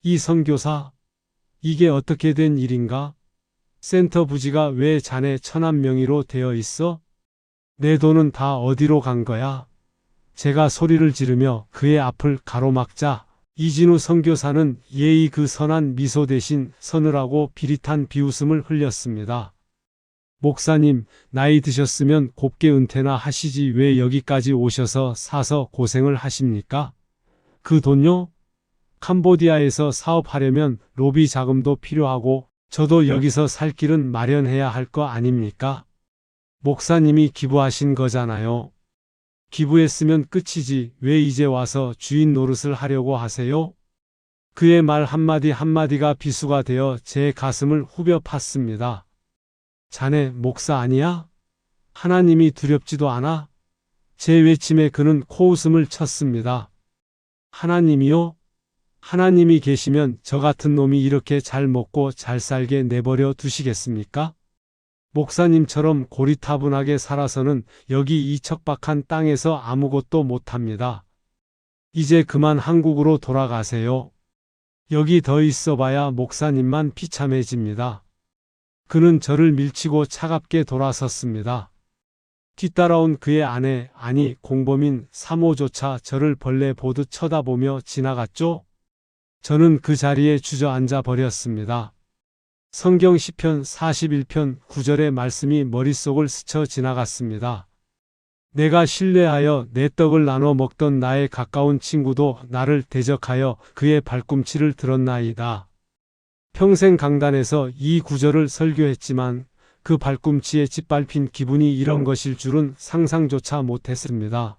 이 선교사, 이게 어떻게 된 일인가? 센터 부지가 왜 자네 천안 명의로 되어 있어? 내 돈은 다 어디로 간 거야? 제가 소리를 지르며 그의 앞을 가로막자 이진우 선교사는 예의 그 선한 미소 대신 서늘하고 비릿한 비웃음을 흘렸습니다. 목사님, 나이 드셨으면 곱게 은퇴나 하시지 왜 여기까지 오셔서 사서 고생을 하십니까? 그 돈요? 캄보디아에서 사업하려면 로비 자금도 필요하고 저도 여기서 살 길은 마련해야 할 거 아닙니까? 목사님이 기부하신 거잖아요. 기부했으면 끝이지 왜 이제 와서 주인 노릇을 하려고 하세요? 그의 말 한마디 한마디가 비수가 되어 제 가슴을 후벼 팠습니다. 자네 목사 아니야? 하나님이 두렵지도 않아? 제 외침에 그는 코웃음을 쳤습니다. 하나님이요? 하나님이 계시면 저 같은 놈이 이렇게 잘 먹고 잘 살게 내버려 두시겠습니까? 목사님처럼 고리타분하게 살아서는 여기 이 척박한 땅에서 아무것도 못합니다. 이제 그만 한국으로 돌아가세요. 여기 더 있어봐야 목사님만 비참해집니다. 그는 저를 밀치고 차갑게 돌아섰습니다. 뒤따라온 그의 아내, 아니 공범인 사모조차 저를 벌레 보듯 쳐다보며 지나갔죠. 저는 그 자리에 주저앉아 버렸습니다. 성경 시편 41편 9절의 말씀이 머릿속을 스쳐 지나갔습니다. 내가 신뢰하여 내 떡을 나눠 먹던 나의 가까운 친구도 나를 대적하여 그의 발꿈치를 들었나이다. 평생 강단에서 이 구절을 설교했지만 그 발꿈치에 짓밟힌 기분이 이런 것일 줄은 상상조차 못했습니다.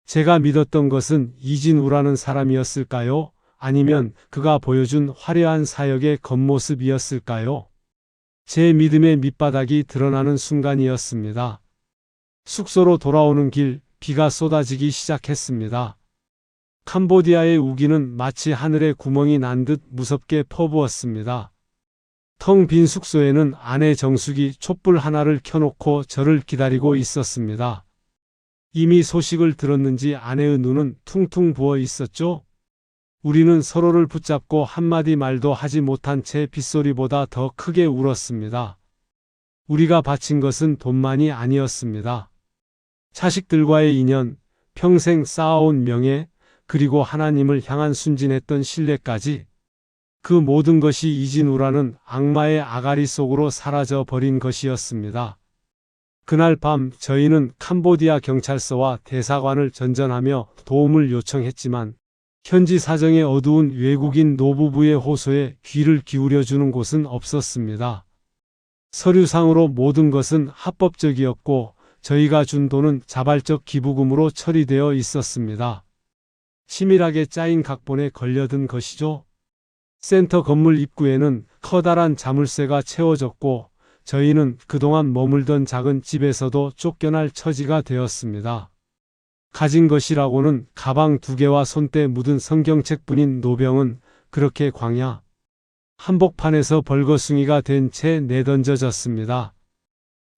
제가 믿었던 것은 이진우라는 사람이었을까요? 아니면 그가 보여준 화려한 사역의 겉모습이었을까요? 제 믿음의 밑바닥이 드러나는 순간이었습니다. 숙소로 돌아오는 길, 비가 쏟아지기 시작했습니다. 캄보디아의 우기는 마치 하늘에 구멍이 난 듯 무섭게 퍼부었습니다. 텅 빈 숙소에는 아내 정숙이 촛불 하나를 켜놓고 저를 기다리고 있었습니다. 이미 소식을 들었는지 아내의 눈은 퉁퉁 부어 있었죠. 우리는 서로를 붙잡고 한마디 말도 하지 못한 채 빗소리보다 더 크게 울었습니다. 우리가 바친 것은 돈만이 아니었습니다. 자식들과의 인연, 평생 쌓아온 명예, 그리고 하나님을 향한 순진했던 신뢰까지, 그 모든 것이 이진우라는 악마의 아가리 속으로 사라져 버린 것이었습니다. 그날 밤 저희는 캄보디아 경찰서와 대사관을 전전하며 도움을 요청했지만 현지 사정의 어두운 외국인 노부부의 호소에 귀를 기울여주는 곳은 없었습니다. 서류상으로 모든 것은 합법적이었고 저희가 준 돈은 자발적 기부금으로 처리되어 있었습니다. 치밀하게 짜인 각본에 걸려든 것이죠. 센터 건물 입구에는 커다란 자물쇠가 채워졌고 저희는 그동안 머물던 작은 집에서도 쫓겨날 처지가 되었습니다. 가진 것이라고는 가방 2개와 손때 묻은 성경책뿐인 노병은 그렇게 광야 한복판에서 벌거숭이가 된 채 내던져졌습니다.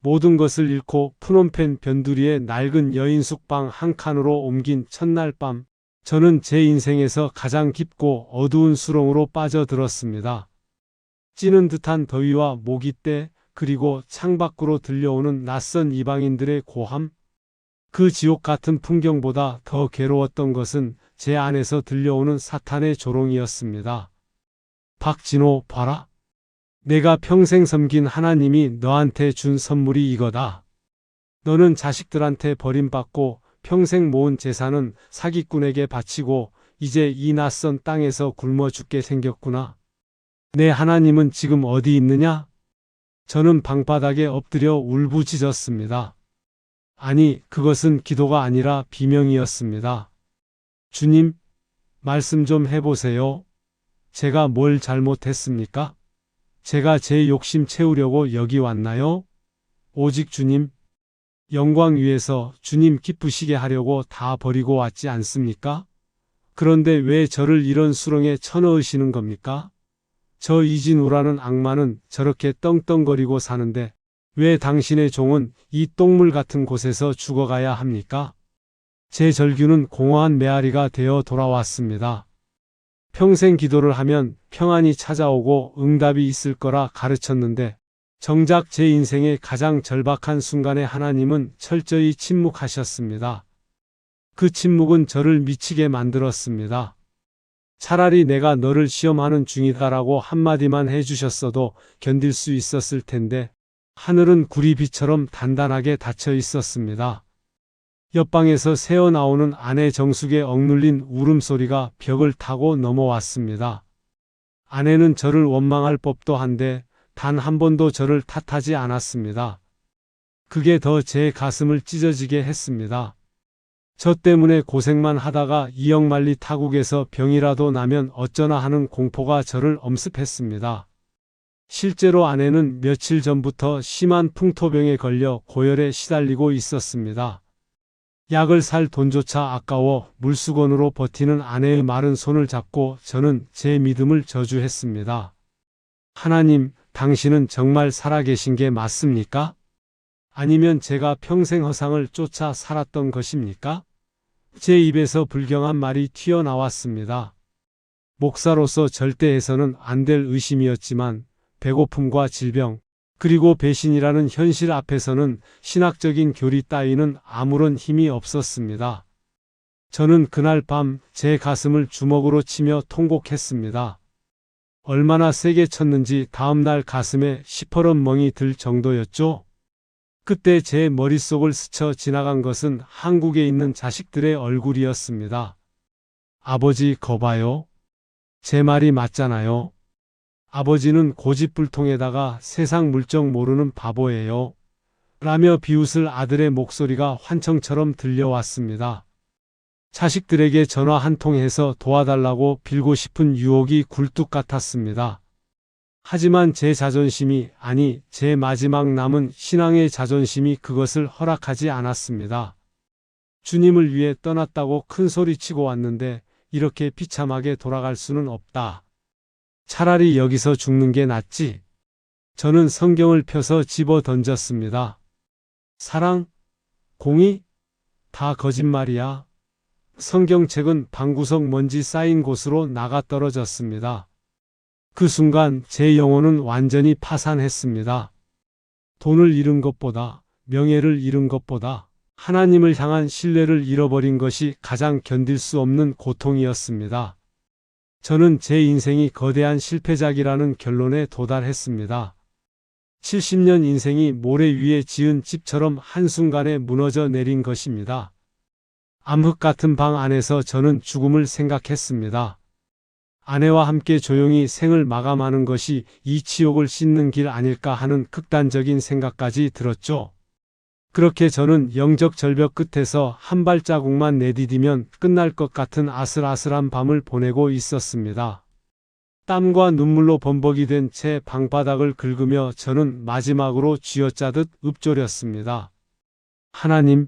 모든 것을 잃고 푸놈펜 변두리의 낡은 여인숙방 한 칸으로 옮긴 첫날 밤, 저는 제 인생에서 가장 깊고 어두운 수렁으로 빠져들었습니다. 찌는 듯한 더위와 모기떼, 그리고 창밖으로 들려오는 낯선 이방인들의 고함, 그 지옥 같은 풍경보다 더 괴로웠던 것은 제 안에서 들려오는 사탄의 조롱이었습니다. 박진호, 봐라. 내가 평생 섬긴 하나님이 너한테 준 선물이 이거다. 너는 자식들한테 버림받고 평생 모은 재산은 사기꾼에게 바치고 이제 이 낯선 땅에서 굶어 죽게 생겼구나. 내 하나님은 지금 어디 있느냐? 저는 방바닥에 엎드려 울부짖었습니다. 아니, 그것은 기도가 아니라 비명이었습니다. 주님, 말씀 좀 해보세요. 제가 뭘 잘못했습니까? 제가 제 욕심 채우려고 여기 왔나요? 오직 주님, 영광 위에서 주님 기쁘시게 하려고 다 버리고 왔지 않습니까? 그런데 왜 저를 이런 수렁에 쳐넣으시는 겁니까? 저 이진우라는 악마는 저렇게 떵떵거리고 사는데 왜 당신의 종은 이 똥물 같은 곳에서 죽어가야 합니까? 제 절규는 공허한 메아리가 되어 돌아왔습니다. 평생 기도를 하면 평안이 찾아오고 응답이 있을 거라 가르쳤는데 정작 제 인생의 가장 절박한 순간에 하나님은 철저히 침묵하셨습니다. 그 침묵은 저를 미치게 만들었습니다. 차라리 내가 너를 시험하는 중이다라고 한마디만 해주셨어도 견딜 수 있었을 텐데 하늘은 구리비처럼 단단하게 닫혀 있었습니다. 옆방에서 새어나오는 아내 정숙의 억눌린 울음소리가 벽을 타고 넘어왔습니다. 아내는 저를 원망할 법도 한데 단 한 번도 저를 탓하지 않았습니다. 그게 더 제 가슴을 찢어지게 했습니다. 저 때문에 고생만 하다가 이역만리 타국에서 병이라도 나면 어쩌나 하는 공포가 저를 엄습했습니다. 실제로 아내는 며칠 전부터 심한 풍토병에 걸려 고열에 시달리고 있었습니다. 약을 살 돈조차 아까워 물수건으로 버티는 아내의 마른 손을 잡고 저는 제 믿음을 저주했습니다. 하나님, 당신은 정말 살아계신 게 맞습니까? 아니면 제가 평생 허상을 쫓아 살았던 것입니까? 제 입에서 불경한 말이 튀어나왔습니다. 목사로서 절대 해서는 안 될 의심이었지만 배고픔과 질병, 그리고 배신이라는 현실 앞에서는 신학적인 교리 따위는 아무런 힘이 없었습니다. 저는 그날 밤 제 가슴을 주먹으로 치며 통곡했습니다. 얼마나 세게 쳤는지 다음날 가슴에 시퍼런 멍이 들 정도였죠. 그때 제 머릿속을 스쳐 지나간 것은 한국에 있는 자식들의 얼굴이었습니다. 아버지, 거봐요. 제 말이 맞잖아요. 아버지는 고집불통에다가 세상 물정 모르는 바보예요. 라며 비웃을 아들의 목소리가 환청처럼 들려왔습니다. 자식들에게 전화 한 통 해서 도와달라고 빌고 싶은 유혹이 굴뚝 같았습니다. 하지만 제 자존심이, 아니, 제 마지막 남은 신앙의 자존심이 그것을 허락하지 않았습니다. 주님을 위해 떠났다고 큰 소리치고 왔는데 이렇게 비참하게 돌아갈 수는 없다. 차라리 여기서 죽는 게 낫지. 저는 성경을 펴서 집어 던졌습니다. 사랑, 공의, 다 거짓말이야. 성경책은 방구석 먼지 쌓인 곳으로 나가 떨어졌습니다. 그 순간 제 영혼은 완전히 파산했습니다. 돈을 잃은 것보다, 명예를 잃은 것보다 하나님을 향한 신뢰를 잃어버린 것이 가장 견딜 수 없는 고통이었습니다. 저는 제 인생이 거대한 실패작이라는 결론에 도달했습니다. 70년 인생이 모래 위에 지은 집처럼 한순간에 무너져 내린 것입니다. 암흑 같은 방 안에서 저는 죽음을 생각했습니다. 아내와 함께 조용히 생을 마감하는 것이 이 치욕을 씻는 길 아닐까 하는 극단적인 생각까지 들었죠. 그렇게 저는 영적 절벽 끝에서 한 발자국만 내디디면 끝날 것 같은 아슬아슬한 밤을 보내고 있었습니다. 땀과 눈물로 범벅이 된 채 방바닥을 긁으며 저는 마지막으로 쥐어짜듯 읊조렸습니다. 하나님,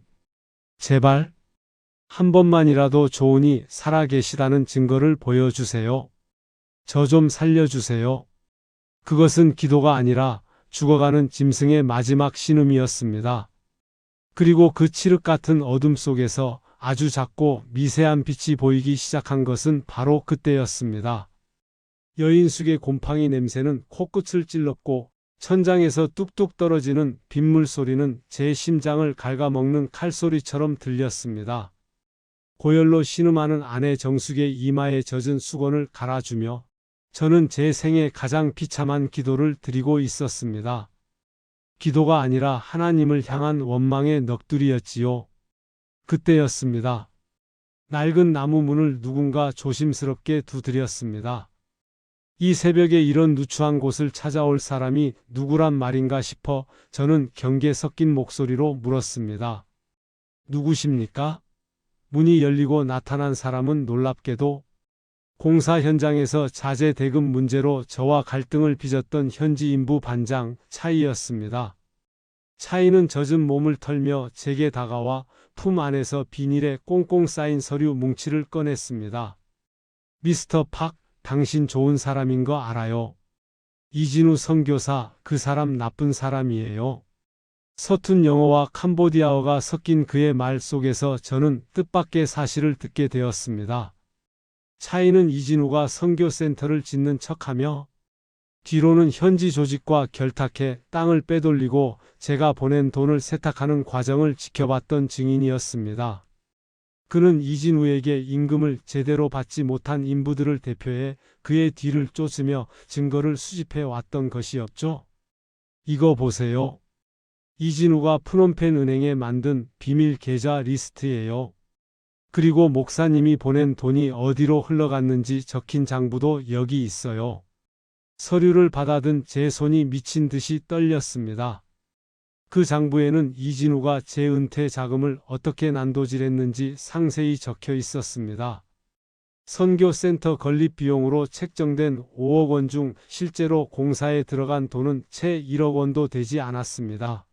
제발 한 번만이라도 좋으니 살아계시다는 증거를 보여주세요. 저 좀 살려주세요. 그것은 기도가 아니라 죽어가는 짐승의 마지막 신음이었습니다. 그리고 그 칠흑 같은 어둠 속에서 아주 작고 미세한 빛이 보이기 시작한 것은 바로 그때였습니다. 여인숙의 곰팡이 냄새는 코끝을 찔렀고 천장에서 뚝뚝 떨어지는 빗물 소리는 제 심장을 갉아먹는 칼소리처럼 들렸습니다. 고열로 신음하는 아내 정숙의 이마에 젖은 수건을 갈아주며 저는 제 생애 가장 비참한 기도를 드리고 있었습니다. 기도가 아니라 하나님을 향한 원망의 넋두리였지요. 그때였습니다. 낡은 나무 문을 누군가 조심스럽게 두드렸습니다. 이 새벽에 이런 누추한 곳을 찾아올 사람이 누구란 말인가 싶어 저는 경계 섞인 목소리로 물었습니다. 누구십니까? 문이 열리고 나타난 사람은 놀랍게도 공사 현장에서 자재 대금 문제로 저와 갈등을 빚었던 현지 인부 반장 차이였습니다. 차이는 젖은 몸을 털며 제게 다가와 품 안에서 비닐에 꽁꽁 쌓인 서류 뭉치를 꺼냈습니다. 미스터 팍, 당신 좋은 사람인 거 알아요. 이진우 선교사, 그 사람 나쁜 사람이에요. 서툰 영어와 캄보디아어가 섞인 그의 말 속에서 저는 뜻밖의 사실을 듣게 되었습니다. 차이는 이진우가 선교센터를 짓는 척하며 뒤로는 현지 조직과 결탁해 땅을 빼돌리고 제가 보낸 돈을 세탁하는 과정을 지켜봤던 증인이었습니다. 그는 이진우에게 임금을 제대로 받지 못한 인부들을 대표해 그의 뒤를 쫓으며 증거를 수집해 왔던 것이었죠. 이거 보세요. 이진우가 프놈펜 은행에 만든 비밀 계좌 리스트예요. 그리고 목사님이 보낸 돈이 어디로 흘러갔는지 적힌 장부도 여기 있어요. 서류를 받아든 제 손이 미친 듯이 떨렸습니다. 그 장부에는 이진우가 제 은퇴 자금을 어떻게 난도질했는지 상세히 적혀 있었습니다. 선교센터 건립 비용으로 책정된 5억 원 중 실제로 공사에 들어간 돈은 채 1억 원도 되지 않았습니다.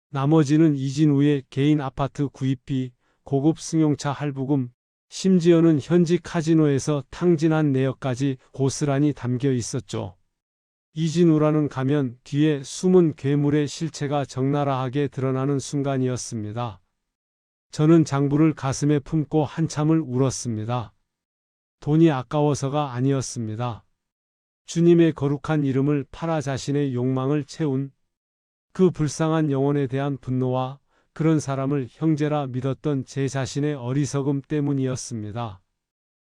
나머지는 이진우의 개인 아파트 구입비, 고급 승용차 할부금, 심지어는 현지 카지노에서 탕진한 내역까지 고스란히 담겨 있었죠. 이진우라는 가면 뒤에 숨은 괴물의 실체가 적나라하게 드러나는 순간이었습니다. 저는 장부를 가슴에 품고 한참을 울었습니다. 돈이 아까워서가 아니었습니다. 주님의 거룩한 이름을 팔아 자신의 욕망을 채운 그 불쌍한 영혼에 대한 분노와 그런 사람을 형제라 믿었던 제 자신의 어리석음 때문이었습니다.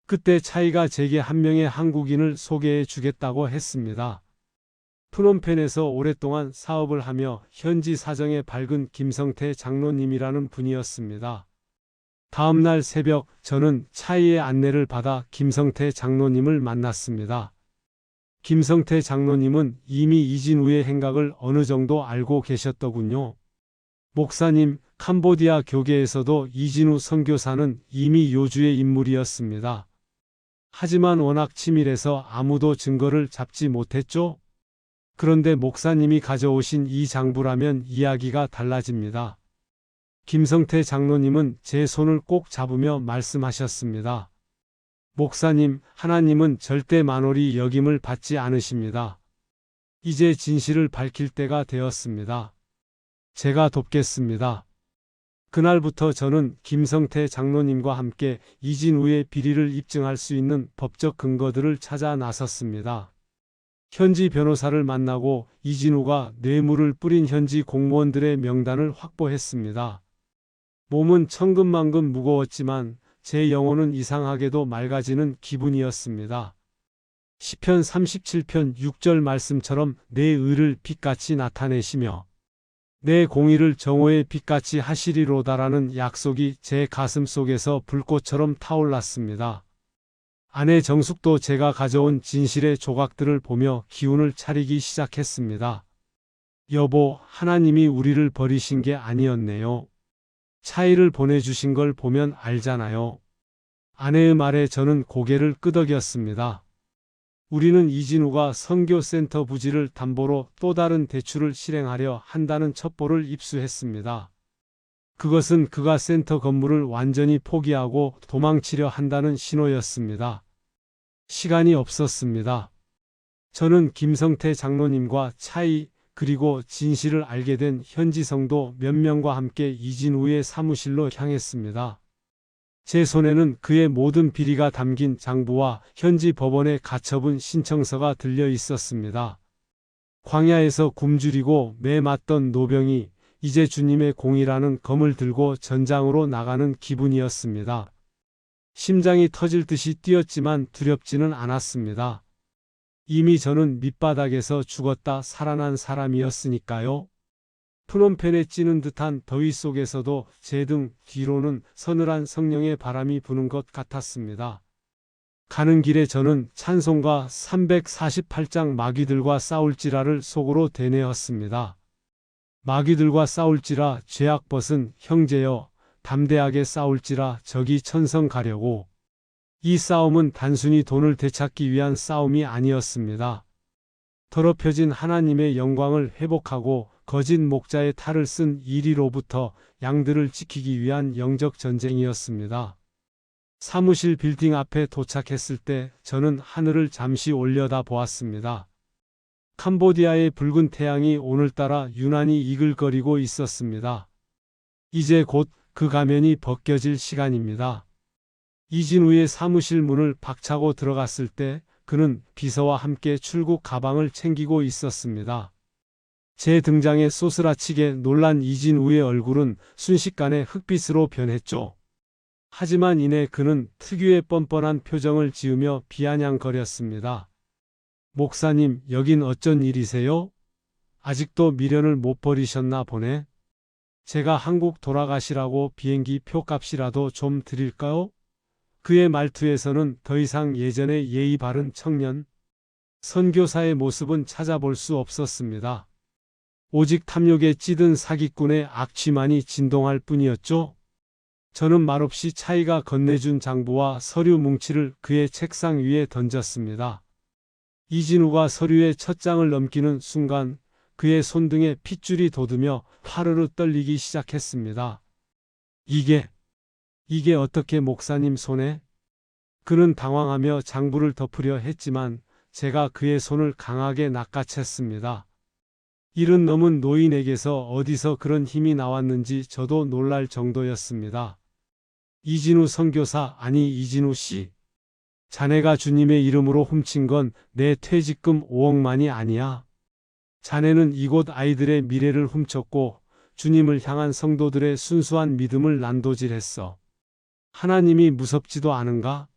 그때 차이가 제게 한 명의 한국인을 소개해 주겠다고 했습니다. 프놈펜에서 오랫동안 사업을 하며 현지 사정에 밝은 김성태 장로님이라는 분이었습니다. 다음 날 새벽 저는 차이의 안내를 받아 김성태 장로님을 만났습니다. 김성태 장로님은 이미 이진우의 행각을 어느 정도 알고 계셨더군요. 목사님, 캄보디아 교계에서도 이진우 선교사는 이미 요주의 인물이었습니다. 하지만 워낙 치밀해서 아무도 증거를 잡지 못했죠? 그런데 목사님이 가져오신 이 장부라면 이야기가 달라집니다. 김성태 장로님은 제 손을 꼭 잡으며 말씀하셨습니다. 목사님, 하나님은 절대 만홀히 여김을 받지 않으십니다. 이제 진실을 밝힐 때가 되었습니다. 제가 돕겠습니다. 그날부터 저는 김성태 장로님과 함께 이진우의 비리를 입증할 수 있는 법적 근거들을 찾아 나섰습니다. 현지 변호사를 만나고 이진우가 뇌물을 뿌린 현지 공무원들의 명단을 확보했습니다. 몸은 천근만근 무거웠지만 제 영혼은 이상하게도 맑아지는 기분이었습니다. 시편 37편 6절 말씀처럼 내 의를 빛같이 나타내시며 내 공의를 정오의 빛같이 하시리로다라는 약속이 제 가슴 속에서 불꽃처럼 타올랐습니다. 아내 정숙도 제가 가져온 진실의 조각들을 보며 기운을 차리기 시작했습니다. 여보, 하나님이 우리를 버리신 게 아니었네요. 차이를 보내주신 걸 보면 알잖아요. 아내의 말에 저는 고개를 끄덕였습니다. 우리는 이진우가 선교센터 부지를 담보로 또 다른 대출을 실행하려 한다는 첩보를 입수했습니다. 그것은 그가 센터 건물을 완전히 포기하고 도망치려 한다는 신호였습니다. 시간이 없었습니다. 저는 김성태 장로님과 차이 그리고 진실을 알게 된 현지 성도 몇 명과 함께 이진우의 사무실로 향했습니다. 제 손에는 그의 모든 비리가 담긴 장부와 현지 법원에 가처분 신청서가 들려 있었습니다. 광야에서 굶주리고 매 맞던 노병이 이제 주님의 공이라는 검을 들고 전장으로 나가는 기분이었습니다. 심장이 터질 듯이 뛰었지만 두렵지는 않았습니다. 이미 저는 밑바닥에서 죽었다 살아난 사람이었으니까요. 프놈펜에 찌는 듯한 더위 속에서도 제 등 뒤로는 서늘한 성령의 바람이 부는 것 같았습니다. 가는 길에 저는 찬송가 348장 마귀들과 싸울지라를 속으로 되뇌었습니다. 마귀들과 싸울지라 죄악 벗은 형제여 담대하게 싸울지라 적이 천성 가려고. 이 싸움은 단순히 돈을 되찾기 위한 싸움이 아니었습니다. 더럽혀진 하나님의 영광을 회복하고 거짓 목자의 탈을 쓴 이리로부터 양들을 지키기 위한 영적 전쟁이었습니다. 사무실 빌딩 앞에 도착했을 때 저는 하늘을 잠시 올려다 보았습니다. 캄보디아의 붉은 태양이 오늘따라 유난히 이글거리고 있었습니다. 이제 곧 그 가면이 벗겨질 시간입니다. 이진우의 사무실 문을 박차고 들어갔을 때 그는 비서와 함께 출국 가방을 챙기고 있었습니다. 제 등장에 쏘스라치게 놀란 이진우의 얼굴은 순식간에 흑빛으로 변했죠. 하지만 이내 그는 특유의 뻔뻔한 표정을 지으며 비아냥거렸습니다. 목사님, 여긴 어쩐 일이세요? 아직도 미련을 못 버리셨나 보네. 제가 한국 돌아가시라고 비행기 표값이라도 좀 드릴까요? 그의 말투에서는 더 이상 예전의 예의 바른 청년, 선교사의 모습은 찾아볼 수 없었습니다. 오직 탐욕에 찌든 사기꾼의 악취만이 진동할 뿐이었죠. 저는 말없이 차이가 건네준 장부와 서류 뭉치를 그의 책상 위에 던졌습니다. 이진우가 서류의 첫 장을 넘기는 순간 그의 손등에 핏줄이 돋으며 화르르 떨리기 시작했습니다. 이게 이게 어떻게 목사님 손에? 그는 당황하며 장부를 덮으려 했지만 제가 그의 손을 강하게 낚아챘습니다. 일은 넘은 노인에게서 어디서 그런 힘이 나왔는지 저도 놀랄 정도였습니다. 이진우 선교사, 아니 이진우 씨. 자네가 주님의 이름으로 훔친 건 내 퇴직금 5억만이 아니야. 자네는 이곳 아이들의 미래를 훔쳤고 주님을 향한 성도들의 순수한 믿음을 난도질했어. 하나님이 무섭지도 않은가?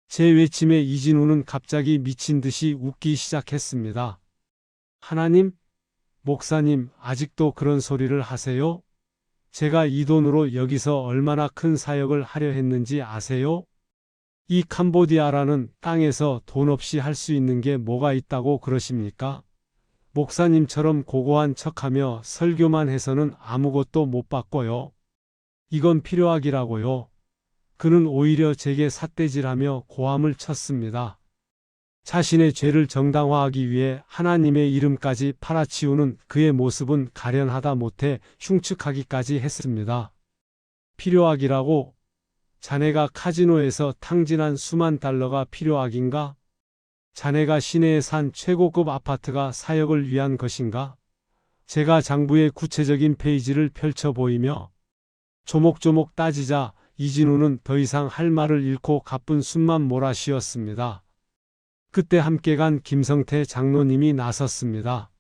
제 외침에 이진우는 갑자기 미친 듯이 웃기 시작했습니다. 하나님? 목사님, 아직도 그런 소리를 하세요? 제가 이 돈으로 여기서 얼마나 큰 사역을 하려 했는지 아세요? 이 캄보디아라는 땅에서 돈 없이 할 수 있는 게 뭐가 있다고 그러십니까? 목사님처럼 고고한 척하며 설교만 해서는 아무것도 못 바꿔요. 이건 필요하기라고요. 그는 오히려 제게 삿대질하며 고함을 쳤습니다. 자신의 죄를 정당화하기 위해 하나님의 이름까지 팔아치우는 그의 모습은 가련하다 못해 흉측하기까지 했습니다. 필요하기라고? 자네가 카지노에서 탕진한 수만 달러가 필요하긴가? 자네가 시내에 산 최고급 아파트가 사역을 위한 것인가? 제가 장부의 구체적인 페이지를 펼쳐 보이며 조목조목 따지자 이진우는 더 이상 할 말을 잃고 가쁜 숨만 몰아쉬었습니다. 그때 함께 간 김성태 장로님이 나섰습니다.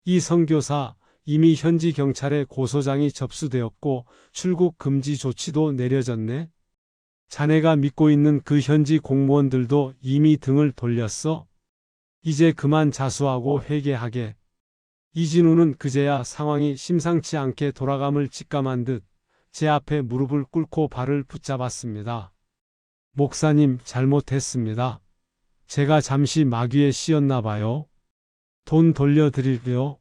이 선교사, 이미 현지 경찰에 고소장이 접수되었고 출국 금지 조치도 내려졌네. 자네가 믿고 있는 그 현지 공무원들도 이미 등을 돌렸어. 이제 그만 자수하고 회개하게. 이진우는 그제야 상황이 심상치 않게 돌아감을 직감한 듯 제 앞에 무릎을 꿇고 발을 붙잡았습니다. 목사님, 잘못했습니다. 제가 잠시 마귀에 씌었나 봐요. 돈 돌려드릴게요.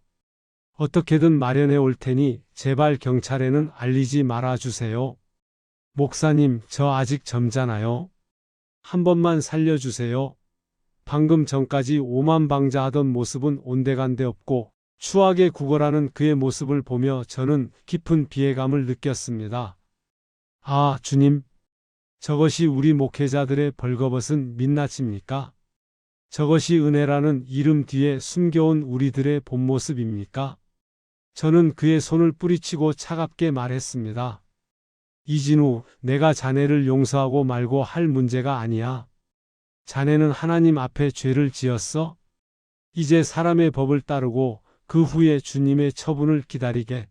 어떻게든 마련해 올 테니 제발 경찰에는 알리지 말아주세요. 목사님, 저 아직 젊잖아요. 한 번만 살려주세요. 방금 전까지 오만방자하던 모습은 온데간데 없고 추하게 구걸하는 그의 모습을 보며 저는 깊은 비애감을 느꼈습니다. 아, 주님. 저것이 우리 목회자들의 벌거벗은 민낯입니까? 저것이 은혜라는 이름 뒤에 숨겨온 우리들의 본 모습입니까? 저는 그의 손을 뿌리치고 차갑게 말했습니다. 이진우, 내가 자네를 용서하고 말고 할 문제가 아니야. 자네는 하나님 앞에 죄를 지었어? 이제 사람의 법을 따르고 그 후에 주님의 처분을 기다리게.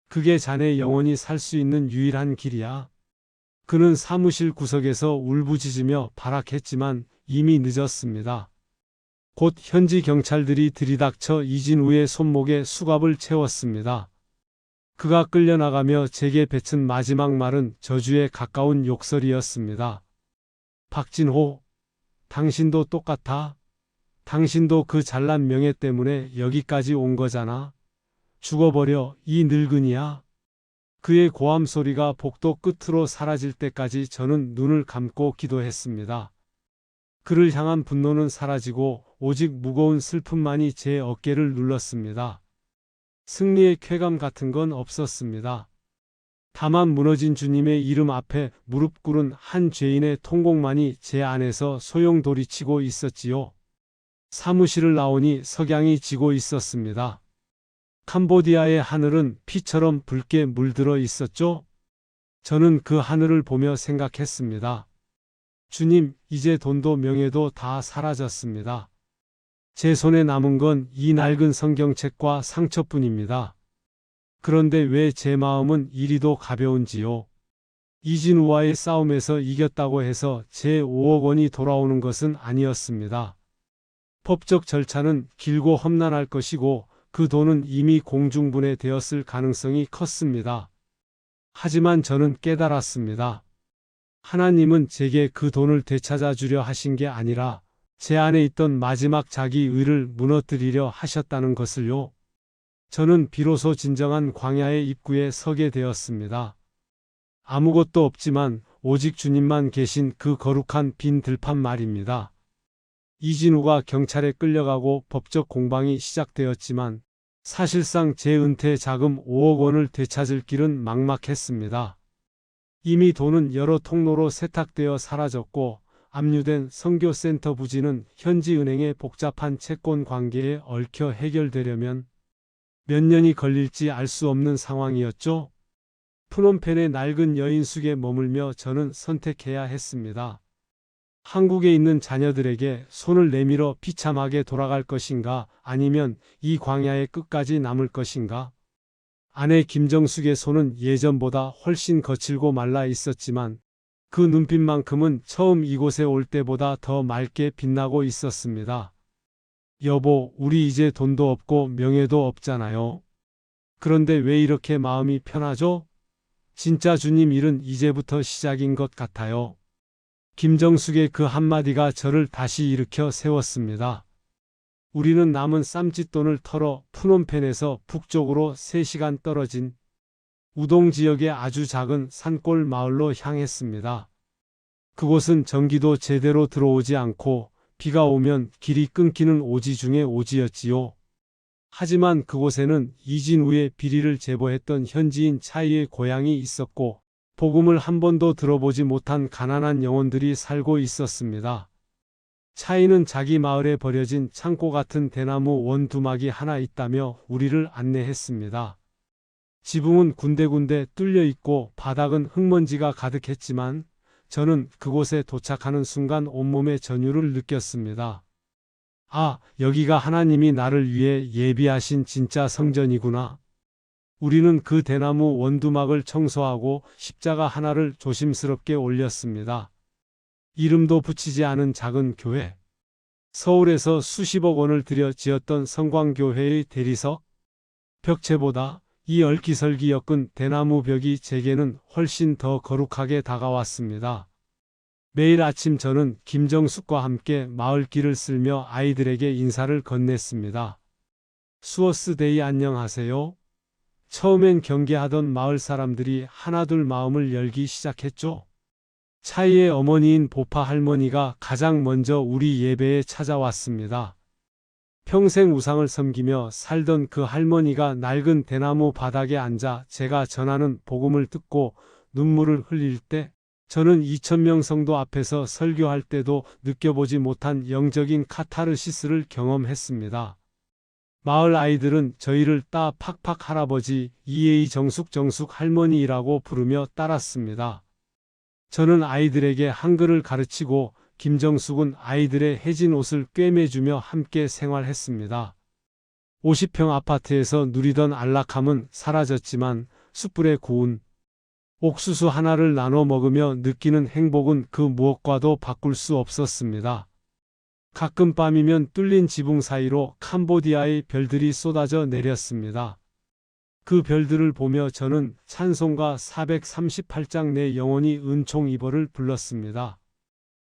그게 자네 영원히 살 수 있는 유일한 길이야. 그는 사무실 구석에서 울부짖으며 발악했지만 이미 늦었습니다. 곧 현지 경찰들이 들이닥쳐 이진우의 손목에 수갑을 채웠습니다. 그가 끌려나가며 제게 뱉은 마지막 말은 저주에 가까운 욕설이었습니다. 박진호, 당신도 똑같아. 당신도 그 잘난 명예 때문에 여기까지 온 거잖아. 죽어버려, 이 늙은이야. 그의 고함 소리가 복도 끝으로 사라질 때까지 저는 눈을 감고 기도했습니다. 그를 향한 분노는 사라지고 오직 무거운 슬픔만이 제 어깨를 눌렀습니다. 승리의 쾌감 같은 건 없었습니다. 다만 무너진 주님의 이름 앞에 무릎 꿇은 한 죄인의 통곡만이 제 안에서 소용돌이치고 있었지요. 사무실을 나오니 석양이 지고 있었습니다. 캄보디아의 하늘은 피처럼 붉게 물들어 있었죠. 저는 그 하늘을 보며 생각했습니다. 주님, 이제 돈도 명예도 다 사라졌습니다. 제 손에 남은 건 이 낡은 성경책과 상처뿐입니다. 그런데 왜 제 마음은 이리도 가벼운지요? 이진우와의 싸움에서 이겼다고 해서 제 5억 원이 돌아오는 것은 아니었습니다. 법적 절차는 길고 험난할 것이고 그 돈은 이미 공중분해되었을 가능성이 컸습니다. 하지만 저는 깨달았습니다. 하나님은 제게 그 돈을 되찾아 주려 하신 게 아니라 제 안에 있던 마지막 자기의를 무너뜨리려 하셨다는 것을요. 저는 비로소 진정한 광야의 입구에 서게 되었습니다. 아무것도 없지만 오직 주님만 계신 그 거룩한 빈 들판 말입니다. 이진우가 경찰에 끌려가고 법적 공방이 시작되었지만 사실상 제 은퇴 자금 5억 원을 되찾을 길은 막막했습니다. 이미 돈은 여러 통로로 세탁되어 사라졌고 압류된 선교센터 부지는 현지 은행의 복잡한 채권 관계에 얽혀 해결되려면 몇 년이 걸릴지 알 수 없는 상황이었죠. 프놈펜의 낡은 여인숙에 머물며 저는 선택해야 했습니다. 한국에 있는 자녀들에게 손을 내밀어 비참하게 돌아갈 것인가, 아니면 이 광야의 끝까지 남을 것인가. 아내 김정숙의 손은 예전보다 훨씬 거칠고 말라 있었지만 그 눈빛만큼은 처음 이곳에 올 때보다 더 맑게 빛나고 있었습니다. 여보, 우리 이제 돈도 없고 명예도 없잖아요. 그런데 왜 이렇게 마음이 편하죠? 진짜 주님 일은 이제부터 시작인 것 같아요. 김정숙의 그 한마디가 저를 다시 일으켜 세웠습니다. 우리는 남은 쌈짓돈을 털어 푸놈펜에서 북쪽으로 3시간 떨어진 우동 지역의 아주 작은 산골 마을로 향했습니다. 그곳은 전기도 제대로 들어오지 않고 비가 오면 길이 끊기는 오지 중의 오지였지요. 하지만 그곳에는 이진 후에 비리를 제보했던 현지인 차이의 고향이 있었고 복음을 한 번도 들어보지 못한 가난한 영혼들이 살고 있었습니다. 차이는 자기 마을에 버려진 창고 같은 대나무 원두막이 하나 있다며 우리를 안내했습니다. 지붕은 군데군데 뚫려 있고 바닥은 흙먼지가 가득했지만 저는 그곳에 도착하는 순간 온몸의 전율을 느꼈습니다. 아, 여기가 하나님이 나를 위해 예비하신 진짜 성전이구나. 우리는 그 대나무 원두막을 청소하고 십자가 하나를 조심스럽게 올렸습니다. 이름도 붙이지 않은 작은 교회. 서울에서 수십억 원을 들여 지었던 성광교회의 대리석. 벽체보다 이 얼기설기 엮은 대나무 벽이 제게는 훨씬 더 거룩하게 다가왔습니다. 매일 아침 저는 김정숙과 함께 마을길을 쓸며 아이들에게 인사를 건넸습니다. 수어스데이 안녕하세요. 처음엔 경계하던 마을 사람들이 하나둘 마음을 열기 시작했죠. 차이의 어머니인 보파 할머니가 가장 먼저 우리 예배에 찾아왔습니다. 평생 우상을 섬기며 살던 그 할머니가 낡은 대나무 바닥에 앉아 제가 전하는 복음을 듣고 눈물을 흘릴 때 저는 2,000명 성도 앞에서 설교할 때도 느껴보지 못한 영적인 카타르시스를 경험했습니다. 마을 아이들은 저희를 따 팍팍 할아버지, 이에이 정숙 할머니라고 부르며 따랐습니다. 저는 아이들에게 한글을 가르치고 김정숙은 아이들의 해진 옷을 꿰매주며 함께 생활했습니다. 50평 아파트에서 누리던 안락함은 사라졌지만 숯불에 구운 옥수수 하나를 나눠 먹으며 느끼는 행복은 그 무엇과도 바꿀 수 없었습니다. 가끔 밤이면 뚫린 지붕 사이로 캄보디아의 별들이 쏟아져 내렸습니다. 그 별들을 보며 저는 찬송가 438장 내 영혼이 은총 이버를 불렀습니다.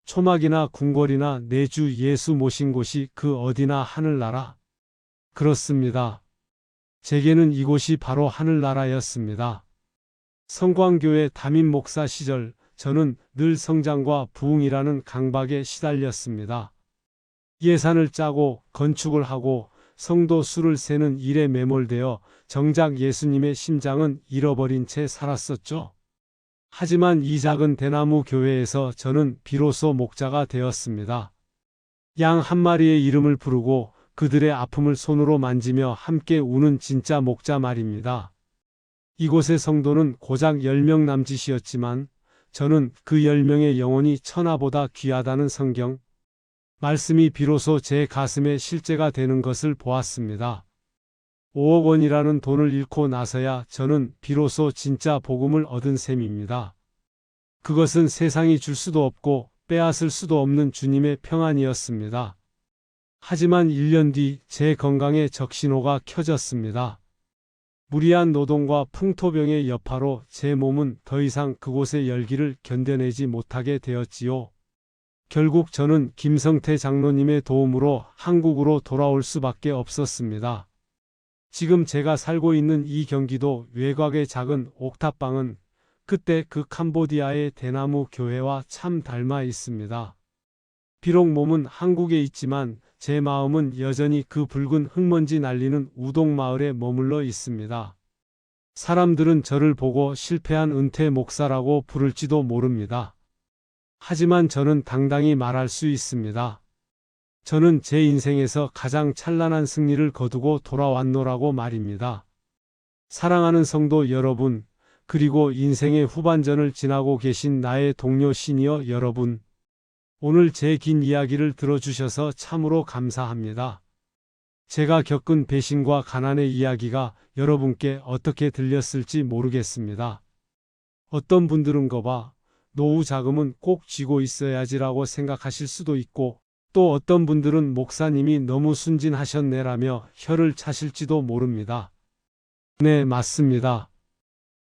초막이나 궁궐이나 내 주 예수 모신 곳이 그 어디나 하늘나라. 그렇습니다. 제게는 이곳이 바로 하늘나라였습니다. 성광교회 담임 목사 시절 저는 늘 성장과 부흥이라는 강박에 시달렸습니다. 예산을 짜고 건축을 하고 성도 수를 세는 일에 매몰되어 정작 예수님의 심장은 잃어버린 채 살았었죠. 하지만 이 작은 대나무 교회에서 저는 비로소 목자가 되었습니다. 양 한 마리의 이름을 부르고 그들의 아픔을 손으로 만지며 함께 우는 진짜 목자 말입니다. 이곳의 성도는 고작 10명 남짓이었지만 저는 그 10명의 영혼이 천하보다 귀하다는 성경 말씀이 비로소 제 가슴에 실제가 되는 것을 보았습니다. 5억 원이라는 돈을 잃고 나서야 저는 비로소 진짜 복음을 얻은 셈입니다. 그것은 세상이 줄 수도 없고 빼앗을 수도 없는 주님의 평안이었습니다. 하지만 1년 뒤 제 건강에 적신호가 켜졌습니다. 무리한 노동과 풍토병의 여파로 제 몸은 더 이상 그곳의 열기를 견뎌내지 못하게 되었지요. 결국 저는 김성태 장로님의 도움으로 한국으로 돌아올 수밖에 없었습니다. 지금 제가 살고 있는 이 경기도 외곽의 작은 옥탑방은 그때 그 캄보디아의 대나무 교회와 참 닮아 있습니다. 비록 몸은 한국에 있지만 제 마음은 여전히 그 붉은 흙먼지 날리는 우동 마을에 머물러 있습니다. 사람들은 저를 보고 실패한 은퇴 목사라고 부를지도 모릅니다. 하지만 저는 당당히 말할 수 있습니다. 저는 제 인생에서 가장 찬란한 승리를 거두고 돌아왔노라고 말입니다. 사랑하는 성도 여러분, 그리고 인생의 후반전을 지나고 계신 나의 동료 시니어 여러분, 오늘 제 긴 이야기를 들어주셔서 참으로 감사합니다. 제가 겪은 배신과 가난의 이야기가 여러분께 어떻게 들렸을지 모르겠습니다. 어떤 분들은 거봐, 노후 자금은 꼭 쥐고 있어야지라고 생각하실 수도 있고, 또 어떤 분들은 목사님이 너무 순진하셨네라며 혀를 차실지도 모릅니다. 네, 맞습니다.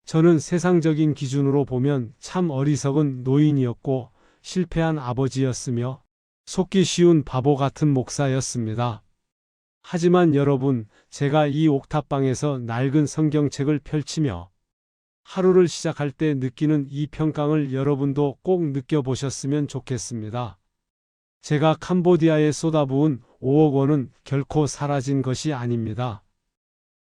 저는 세상적인 기준으로 보면 참 어리석은 노인이었고 실패한 아버지였으며 속기 쉬운 바보 같은 목사였습니다. 하지만 여러분, 제가 이 옥탑방에서 낡은 성경책을 펼치며 하루를 시작할 때 느끼는 이 평강을 여러분도 꼭 느껴보셨으면 좋겠습니다. 제가 캄보디아에 쏟아부은 5억 원은 결코 사라진 것이 아닙니다.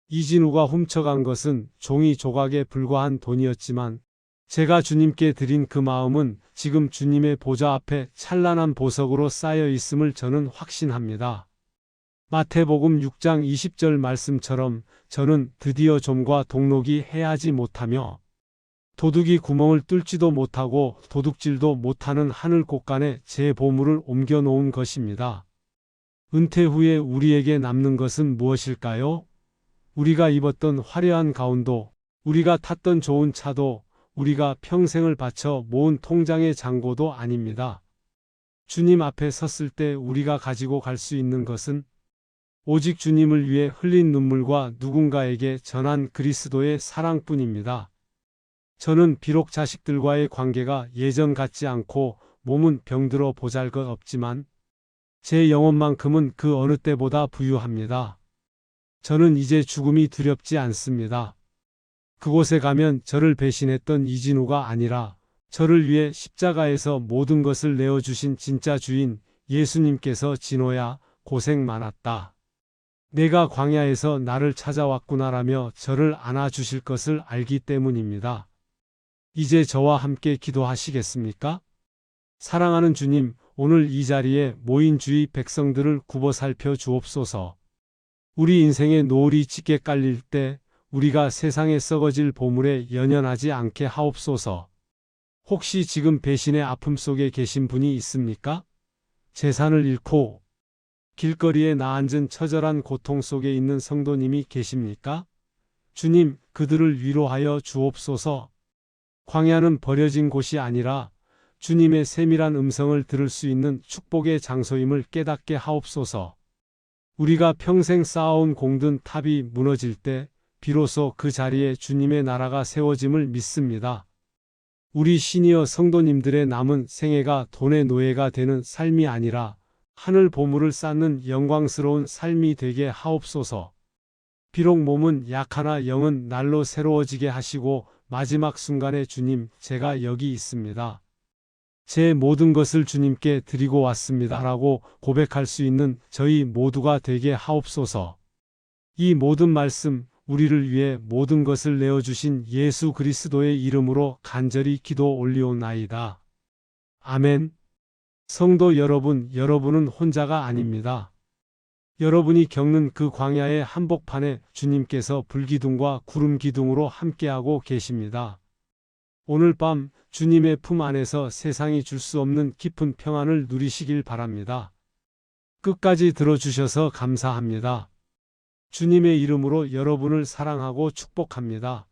이진우가 훔쳐간 것은 종이 조각에 불과한 돈이었지만 제가 주님께 드린 그 마음은 지금 주님의 보좌 앞에 찬란한 보석으로 쌓여 있음을 저는 확신합니다. 마태복음 6장 20절 말씀처럼 저는 드디어 좀과 동록이 해하지 못하며 도둑이 구멍을 뚫지도 못하고 도둑질도 못하는 하늘 곳간에 제 보물을 옮겨 놓은 것입니다. 은퇴 후에 우리에게 남는 것은 무엇일까요? 우리가 입었던 화려한 가운도, 우리가 탔던 좋은 차도, 우리가 평생을 바쳐 모은 통장의 잔고도 아닙니다. 주님 앞에 섰을 때 우리가 가지고 갈 수 있는 것은 오직 주님을 위해 흘린 눈물과 누군가에게 전한 그리스도의 사랑뿐입니다. 저는 비록 자식들과의 관계가 예전 같지 않고 몸은 병들어 보잘것없지만 제 영혼만큼은 그 어느 때보다 부유합니다. 저는 이제 죽음이 두렵지 않습니다. 그곳에 가면 저를 배신했던 이진우가 아니라 저를 위해 십자가에서 모든 것을 내어주신 진짜 주인 예수님께서 진호야, 고생 많았다. 내가 광야에서 나를 찾아왔구나라며 저를 안아주실 것을 알기 때문입니다. 이제 저와 함께 기도하시겠습니까? 사랑하는 주님, 오늘 이 자리에 모인 주의 백성들을 굽어 살펴 주옵소서. 우리 인생의 노을이 짙게 깔릴 때 우리가 세상에 썩어질 보물에 연연하지 않게 하옵소서. 혹시 지금 배신의 아픔 속에 계신 분이 있습니까? 재산을 잃고 길거리에 나앉은 처절한 고통 속에 있는 성도님이 계십니까? 주님, 그들을 위로하여 주옵소서. 광야는 버려진 곳이 아니라 주님의 세밀한 음성을 들을 수 있는 축복의 장소임을 깨닫게 하옵소서. 우리가 평생 쌓아온 공든 탑이 무너질 때 비로소 그 자리에 주님의 나라가 세워짐을 믿습니다. 우리 시니어 성도님들의 남은 생애가 돈의 노예가 되는 삶이 아니라 하늘 보물을 쌓는 영광스러운 삶이 되게 하옵소서. 비록 몸은 약하나 영은 날로 새로워지게 하시고 마지막 순간에 주님, 제가 여기 있습니다. 제 모든 것을 주님께 드리고 왔습니다. 라고 고백할 수 있는 저희 모두가 되게 하옵소서. 이 모든 말씀, 우리를 위해 모든 것을 내어주신 예수 그리스도의 이름으로 간절히 기도 올리오나이다. 아멘. 성도 여러분, 여러분은 혼자가 아닙니다. 여러분이 겪는 그 광야의 한복판에 주님께서 불기둥과 구름기둥으로 함께하고 계십니다. 오늘 밤 주님의 품 안에서 세상이 줄 수 없는 깊은 평안을 누리시길 바랍니다. 끝까지 들어주셔서 감사합니다. 주님의 이름으로 여러분을 사랑하고 축복합니다.